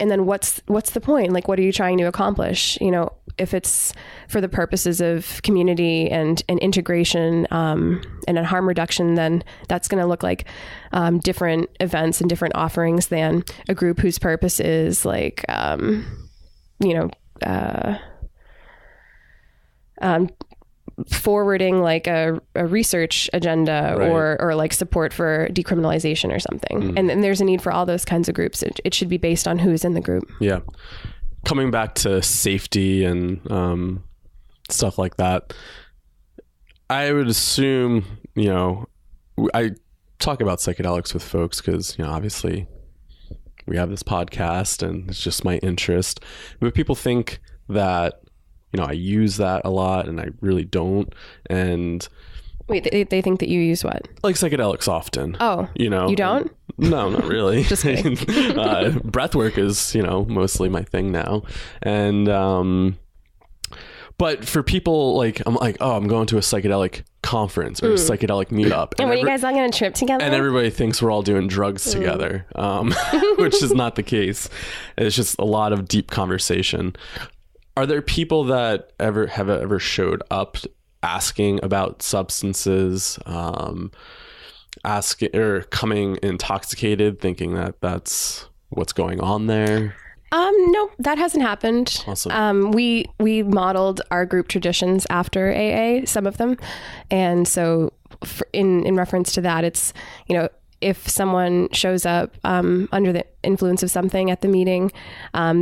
And then what's the point? Like, what are you trying to accomplish? You know, if it's for the purposes of community and integration and harm reduction, then that's going to look like different events and different offerings than a group whose purpose is like, forwarding like a research agenda, right, or like support for decriminalization or something. And there's a need for all those kinds of groups. It should be based on who's in the group. Yeah. Coming back to safety and stuff like that, I would assume, you know, I talk about psychedelics with folks because, you know, obviously we have this podcast and it's just my interest. But people think that, you know, I use that a lot, and I really don't. And wait, they think that you use what? Like psychedelics often. Oh, you know, you don't? No, not really. Just kidding. Breath work is, you know, mostly my thing now. And, but for people like, I'm like, oh, I'm going to a psychedelic conference or a psychedelic meetup. And were you guys all on a trip together? And everybody thinks we're all doing drugs together, which is not the case. It's just a lot of deep conversation. Are there people that have ever showed up asking about substances, asking or coming intoxicated, thinking that that's what's going on there? No, that hasn't happened. Awesome. We modeled our group traditions after AA, some of them, and so in reference to that, it's, you know, if someone shows up under the influence of something at the meeting,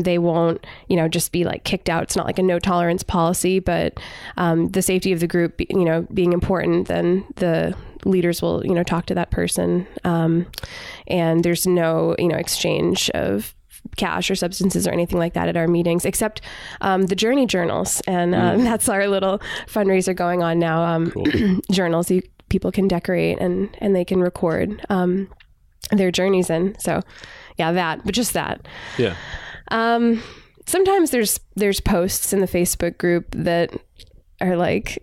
they won't, you know, just be like kicked out. It's not like a no tolerance policy, but the safety of the group, you know, being important, then the leaders will, you know, talk to that person. And there's no, you know, exchange of cash or substances or anything like that at our meetings, except the journey journals. And that's our little fundraiser going on now. Cool. Journals people can decorate and they can record their journeys in. So yeah, but just that. Yeah. Sometimes there's posts in the Facebook group that are like,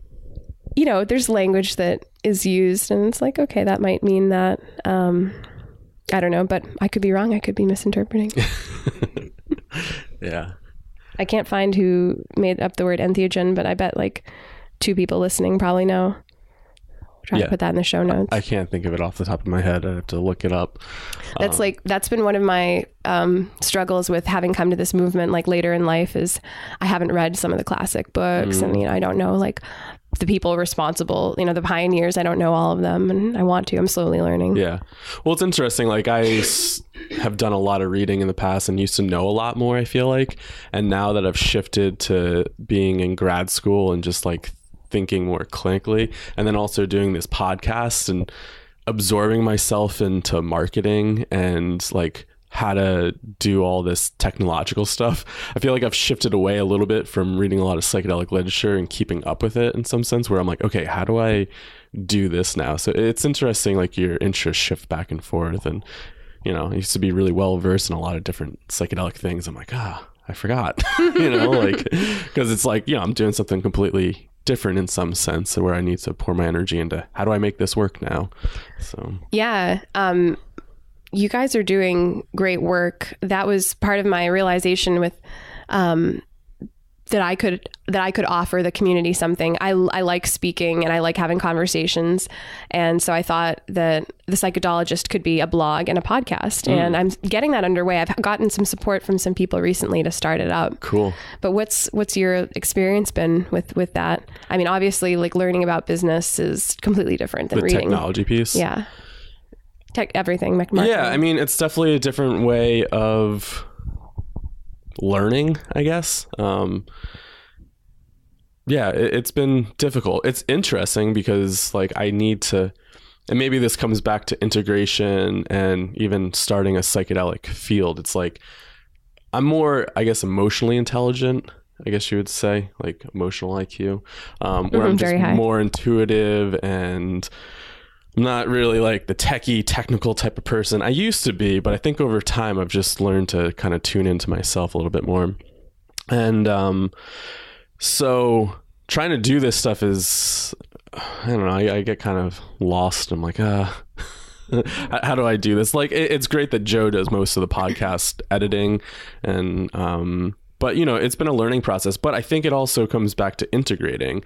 you know, there's language that is used and it's like, okay, that might mean that, I don't know, but I could be wrong. I could be misinterpreting. Yeah. I can't find who made up the word entheogen, but I bet like 2 people listening probably know. Try to put that in the show notes. I can't think of it off the top of my head. I have to look it up. That's been one of my struggles with having come to this movement like later in life, is I haven't read some of the classic books and, you know, I don't know like the people responsible, you know, the pioneers. I don't know all of them, and I want to. I'm slowly learning. Yeah. Well, it's interesting. Like I have done a lot of reading in the past and used to know a lot more, I feel like. And now that I've shifted to being in grad school and just like thinking more clinically, and then also doing this podcast and absorbing myself into marketing and like how to do all this technological stuff, I feel like I've shifted away a little bit from reading a lot of psychedelic literature and keeping up with it in some sense, where I'm like, okay, how do I do this now? So it's interesting, like your interests shift back and forth. And, you know, I used to be really well versed in a lot of different psychedelic things. I'm like, I forgot, you know, like, because it's like, I'm doing something completely different in some sense, where I need to pour my energy into how do I make this work now. So yeah, you guys are doing great work. That was part of my realization with that I could offer the community something. I like speaking and I like having conversations. And so I thought that The Psychedologist could be a blog and a podcast. And I'm getting that underway. I've gotten some support from some people recently to start it up. Cool. But what's your experience been with that? I mean, obviously, like, learning about business is completely different than reading. The technology piece. Yeah. Everything. Marketing. Yeah. I mean, it's definitely a different way of learning, I guess. It's been difficult. It's interesting because, like, I need to, and maybe this comes back to integration and even starting a psychedelic field. It's like, I'm more, I guess, emotionally intelligent, I guess you would say, like emotional IQ, where I'm just more intuitive, and I'm not really like the technical type of person. I used to be, but I think over time I've just learned to kind of tune into myself a little bit more. And so trying to do this stuff is, I don't know, I get kind of lost. I'm like, how do I do this? Like, it's great that Joe does most of the podcast editing, and but, you know, it's been a learning process. But I think it also comes back to integrating,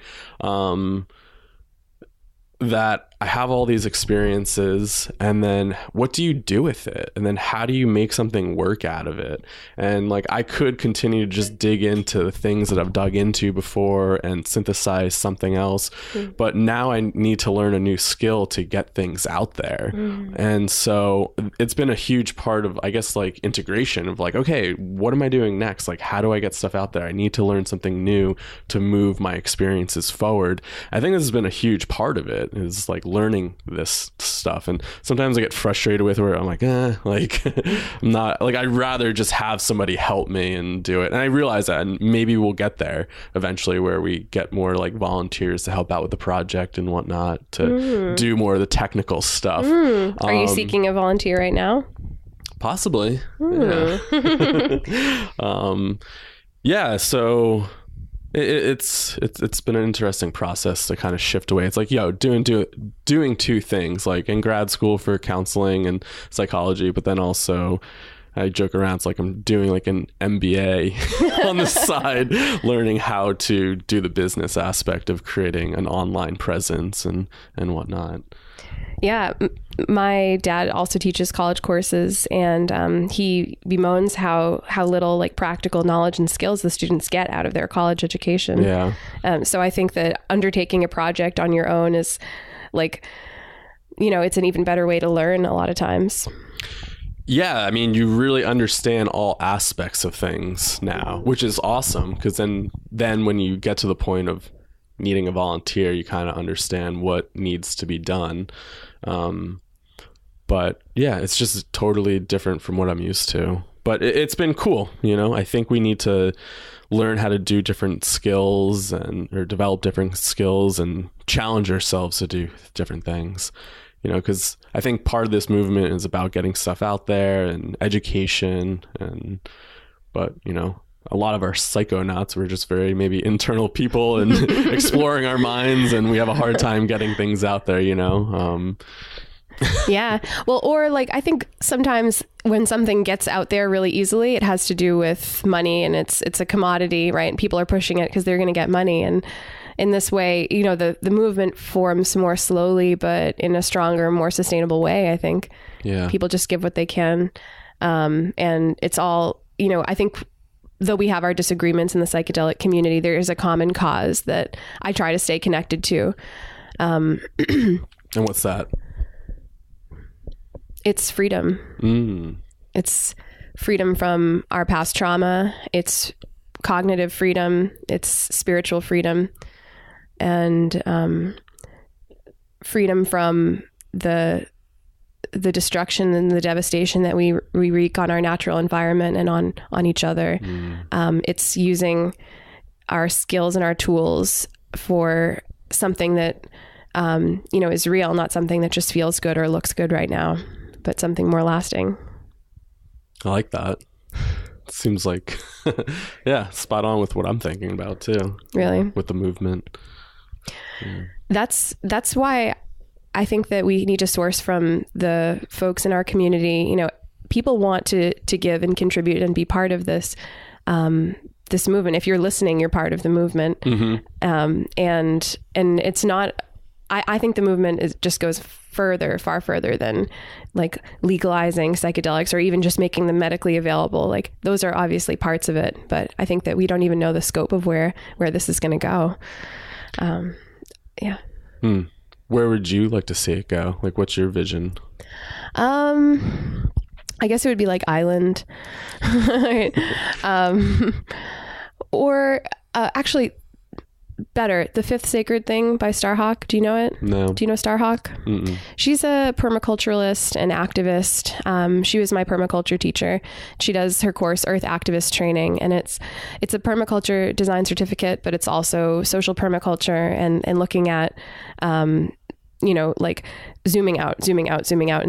that I have all these experiences, and then what do you do with it? And then how do you make something work out of it? And like, I could continue to just dig into the things that I've dug into before and synthesize something else. But now I need to learn a new skill to get things out there. And so it's been a huge part of, I guess, like, integration of like, okay, what am I doing next? Like, how do I get stuff out there? I need to learn something new to move my experiences forward. I think this has been a huge part of it, is like learning this stuff. And sometimes I get frustrated with where I'm like, I'm not, like, I'd rather just have somebody help me and do it. And I realize that, and maybe we'll get there eventually where we get more like volunteers to help out with the project and whatnot, to do more of the technical stuff. Are you seeking a volunteer right now? Possibly. Yeah. So it's been an interesting process to kind of shift away. It's like, doing two things, like in grad school for counseling and psychology, but then also I joke around, it's like I'm doing like an MBA on the side, learning how to do the business aspect of creating an online presence and whatnot. Yeah, my dad also teaches college courses, and he bemoans how little like practical knowledge and skills the students get out of their college education. Yeah. So I think that undertaking a project on your own is like, you know, it's an even better way to learn a lot of times. Yeah, I mean, you really understand all aspects of things now, which is awesome, because then when you get to the point of needing a volunteer, you kind of understand what needs to be done. But yeah, it's just totally different from what I'm used to. But it's been cool, you know. I think we need to learn how to do different skills or develop different skills and challenge ourselves to do different things. You know, because I think part of this movement is about getting stuff out there and education, but you know, a lot of our psychonauts were just very maybe internal people and exploring our minds, and we have a hard time getting things out there, you know. Yeah. Well, or like, I think sometimes when something gets out there really easily, it has to do with money, and it's a commodity, right? And people are pushing it because they're going to get money. And in this way, you know, the movement forms more slowly, but in a stronger, more sustainable way, I think. Yeah. People just give what they can. And it's all, you know, I think though we have our disagreements in the psychedelic community, there is a common cause that I try to stay connected to. And what's that? It's freedom. It's freedom from our past trauma. It's cognitive freedom. It's spiritual freedom. And freedom from the destruction and the devastation that we wreak on our natural environment and on each other. It's using our skills and our tools for something that, you know, is real, not something that just feels good or looks good right now, but something more lasting. I like that. Seems like, yeah, spot on with what I'm thinking about too. Really? With the movement. Yeah. That's why I think that we need to source from the folks in our community. You know, people want to give and contribute and be part of this. this movement. If you're listening, you're part of the movement. And it's not, I think the movement just goes far further than like legalizing psychedelics or even just making them medically available. Like those are obviously parts of it, but I think that we don't even know the scope of where this is going to go. Yeah. Where would you like to see it go? Like, what's your vision? I guess it would be like Island. Or actually better, The Fifth Sacred Thing by Starhawk. Do you know it? No. Do you know Starhawk? Mm-mm. She's a permaculturalist and activist. She was my permaculture teacher. She does her course Earth Activist Training, and it's a permaculture design certificate, but it's also social permaculture and looking at like zooming out and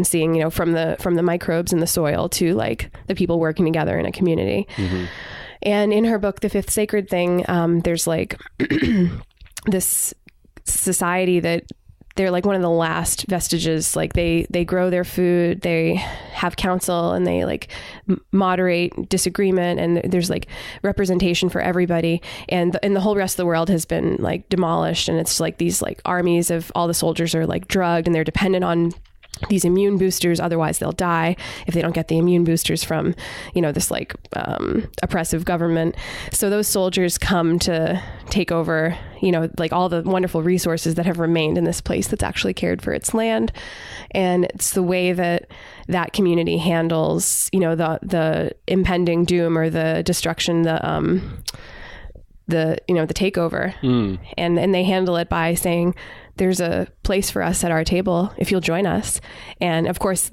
seeing, from the microbes in the soil to like the people working together in a community. And in her book, The Fifth Sacred Thing, there's like this society that they're like one of the last vestiges. Like they grow their food, they have counsel, and they like moderate disagreement, and there's like representation for everybody. And the whole rest of the world has been like demolished, and it's like these like armies of all the soldiers are like drugged, and they're dependent on these immune boosters, otherwise they'll die if they don't get the immune boosters from, this like oppressive government. So those soldiers come to take over, like all the wonderful resources that have remained in this place that's actually cared for its land. And it's the way that community handles, the impending doom or the destruction, the takeover. And they handle it by saying, there's a place for us at our table if you'll join us. And of course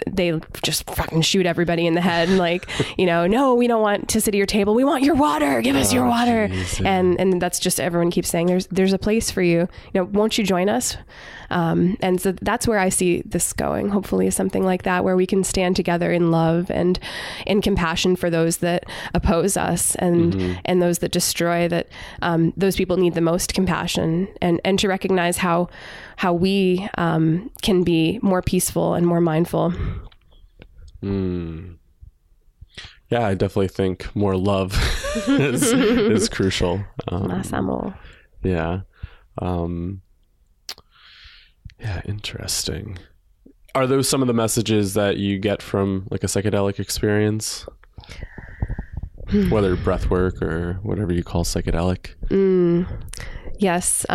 they just fucking shoot everybody in the head and like, no, we don't want to sit at your table. We want your water. Give us your water. Geez, yeah. And that's just, everyone keeps saying there's a place for you. Won't you join us? And so that's where I see this going, hopefully, is something like that, where we can stand together in love and in compassion for those that oppose us and those that destroy, that those people need the most compassion, and to recognize how we can be more peaceful and more mindful. Yeah, I definitely think more love is crucial. Más amor. Yeah. Yeah, interesting. Are those some of the messages that you get from like a psychedelic experience? Whether breath work or whatever you call psychedelic? Yes.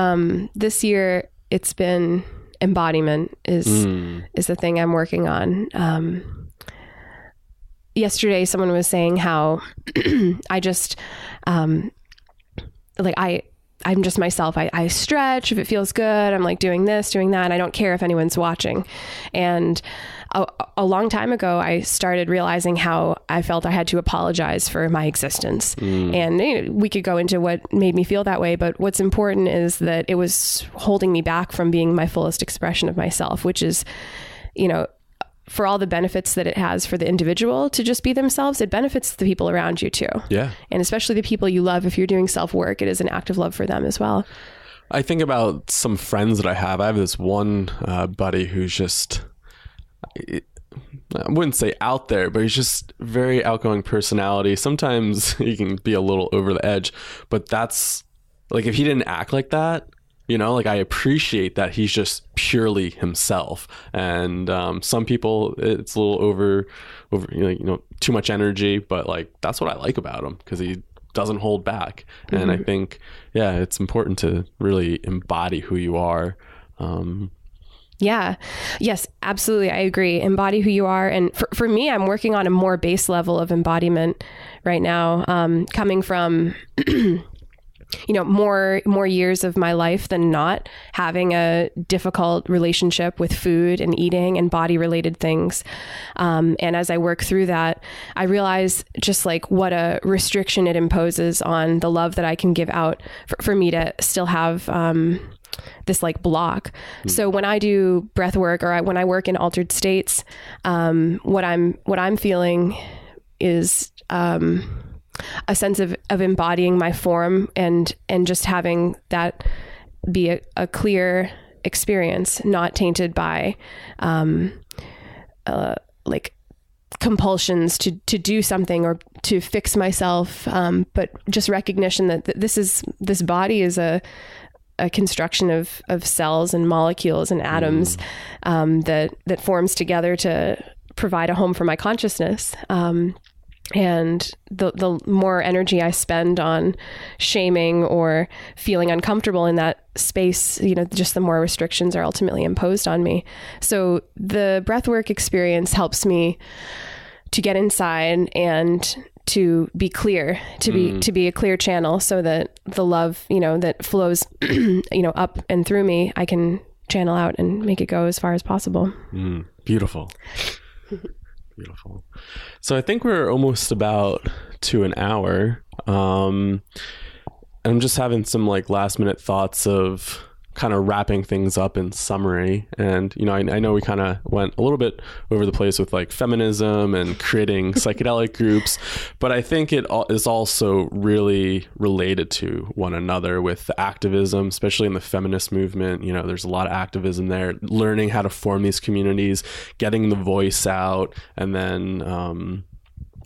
This year it's been embodiment is the thing I'm working on. Yesterday someone was saying how I just I'm just myself. I stretch if it feels good. I'm like doing this, doing that. And I don't care if anyone's watching. And a long time ago, I started realizing how I felt I had to apologize for my existence. And we could go into what made me feel that way. But what's important is that it was holding me back from being my fullest expression of myself, which is, for all the benefits that it has for the individual to just be themselves, it benefits the people around you too. Yeah. And especially the people you love. If you're doing self-work, it is an act of love for them as well. I think about some friends that I have. I have this one buddy who's just, I wouldn't say out there, but he's just very outgoing personality. Sometimes he can be a little over the edge, but that's like, if he didn't act like that, like I appreciate that he's just purely himself. And some people, it's a little over, too much energy, but like that's what I like about him, because he doesn't hold back. And I think, it's important to really embody who you are. Yeah. Yes, absolutely. I agree. Embody who you are. And for me, I'm working on a more base level of embodiment right now, coming from more years of my life than not, having a difficult relationship with food and eating and body related things. And as I work through that, I realize just like what a restriction it imposes on the love that I can give out for me to still have this like block. So when I do breath work or when I work in altered states, what I'm feeling is a sense of embodying my form and just having that be a clear experience, not tainted by like compulsions to do something or to fix myself, but just recognition that this body is a construction of cells and molecules and atoms that forms together to provide a home for my consciousness. And the more energy I spend on shaming or feeling uncomfortable in that space, just the more restrictions are ultimately imposed on me. So the breathwork experience helps me to get inside and to be clear, to be a clear channel, so that the love, that flows, up and through me, I can channel out and make it go as far as possible. Beautiful. Beautiful. So I think we're almost about to an hour. And I'm just having some last minute thoughts of kind of wrapping things up in summary. And, I know we kind of went a little bit over the place with feminism and creating psychedelic groups, but I think it is also really related to one another with the activism, especially in the feminist movement. There's a lot of activism there, learning how to form these communities, getting the voice out, and then,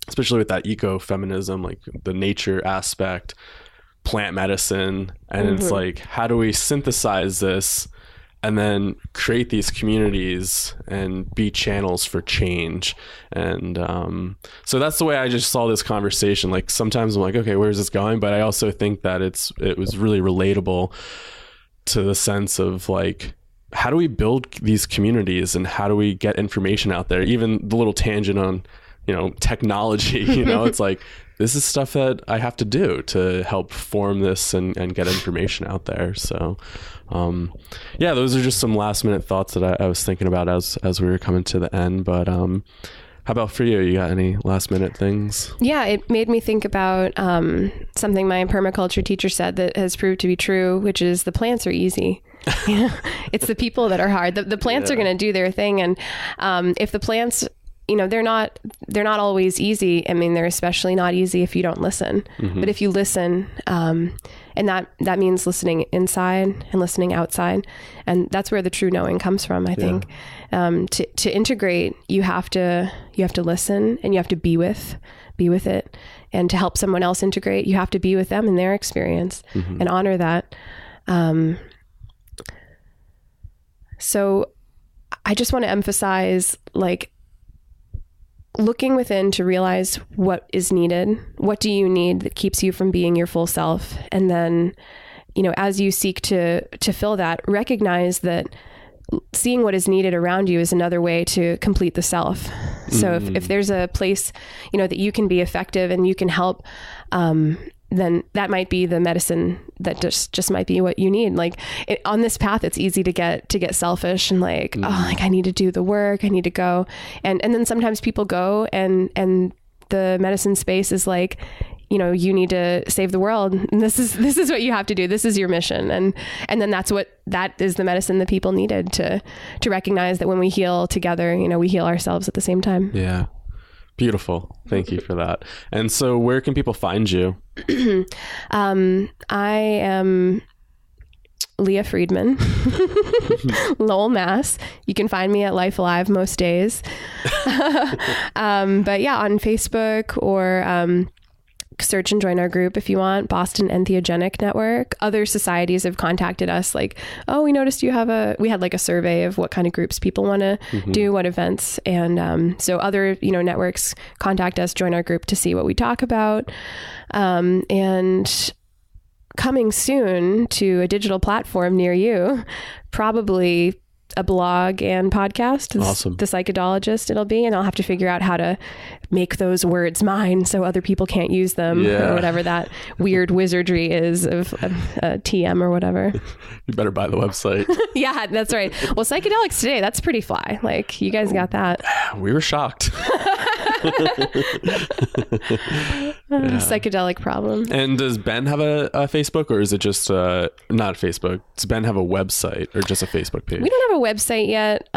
especially with that ecofeminism, the nature aspect, plant medicine, and it's how do we synthesize this and then create these communities and be channels for change? And so that's the way I just saw this conversation. Sometimes I'm okay, where's this going? But I also think that it was really relatable to the sense of how do we build these communities and how do we get information out there? Even the little tangent on technology, it's this is stuff that I have to do to help form this and get information out there. So, those are just some last minute thoughts that I was thinking about as we were coming to the end. But how about for you? You got any last minute things? Yeah, it made me think about something my permaculture teacher said that has proved to be true, which is the plants are easy. It's the people that are hard. The plants are going to do their thing. And if the plants, they're not always easy. I mean, they're especially not easy if you don't listen. But if you listen, and that means listening inside and listening outside, and that's where the true knowing comes from. I think to integrate, you have to listen, and you have to be with it, and to help someone else integrate, you have to be with them in their experience and honor that. So I just want to emphasize looking within to realize what is needed. What do you need that keeps you from being your full self? And then, as you seek to fill that, recognize that seeing what is needed around you is another way to complete the self. So if there's a place, that you can be effective and you can help, then that might be the medicine that just might be what you need. On this path, it's easy to get selfish and I need to do the work, I need to go. And then sometimes people go and the medicine space is you need to save the world. And this is what you have to do. This is your mission. And then that is the medicine that people needed to recognize that when we heal together, we heal ourselves at the same time. Yeah. Beautiful. Thank you for that. And so where can people find you? I am Leia Friedman, Lowell, Mass. You can find me at Life Alive most days. But yeah, on Facebook or search and join our group if you want, Boston Entheogenic Network. Other societies have contacted us we noticed we had a survey of what kind of groups people want to do, what events. And so other, networks contact us, join our group to see what we talk about. And coming soon to a digital platform near you, probably a blog and podcast. Awesome. The Psychedologist it'll be, and I'll have to figure out how to make those words mine so other people can't use them or whatever that weird wizardry is of TM or whatever. You better buy the website. Yeah, that's right. Well, Psychedelics Today, that's pretty fly. You guys got that. We were shocked. Psychedelic problem. And does Ben have a Facebook, or is it just not Facebook? Does Ben have a website or just a Facebook page? We don't have a website yet.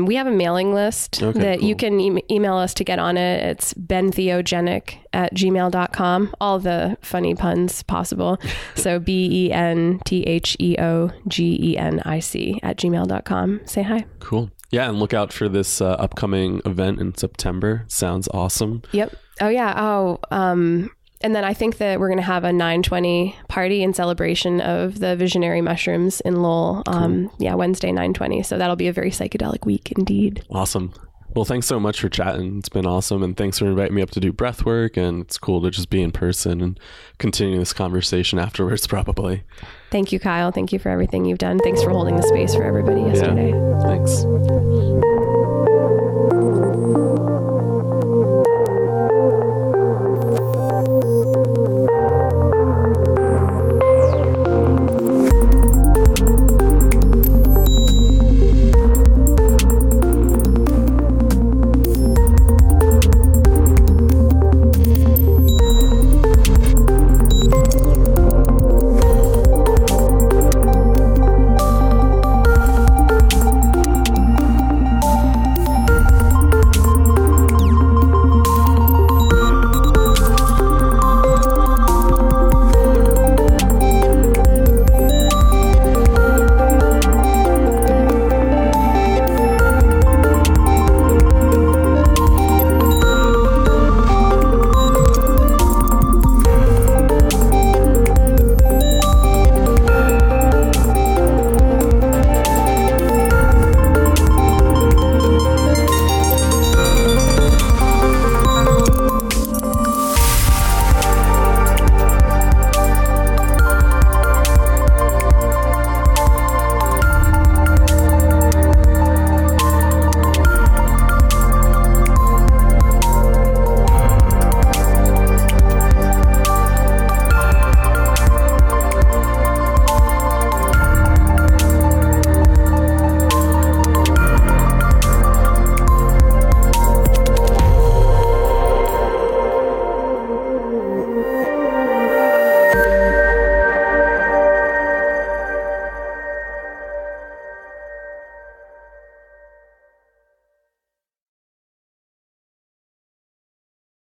We have a mailing list that cool. You can email us to get on it. It's bentheogenic@gmail.com. All the funny puns possible. So BENTHEOGENIC @gmail.com. Say hi. Cool. Yeah, and look out for this upcoming event in September. Sounds awesome. Yep. Oh, yeah. And then I think that we're going to have a 9/20 party in celebration of the visionary mushrooms in Lowell. Cool. Wednesday, 9/20. So that'll be a very psychedelic week indeed. Awesome. Well, thanks so much for chatting. It's been awesome. And thanks for inviting me up to do breath work. And it's cool to just be in person and continue this conversation afterwards, probably. Thank you, Kyle. Thank you for everything you've done. Thanks for holding the space for everybody yesterday. Yeah, thanks.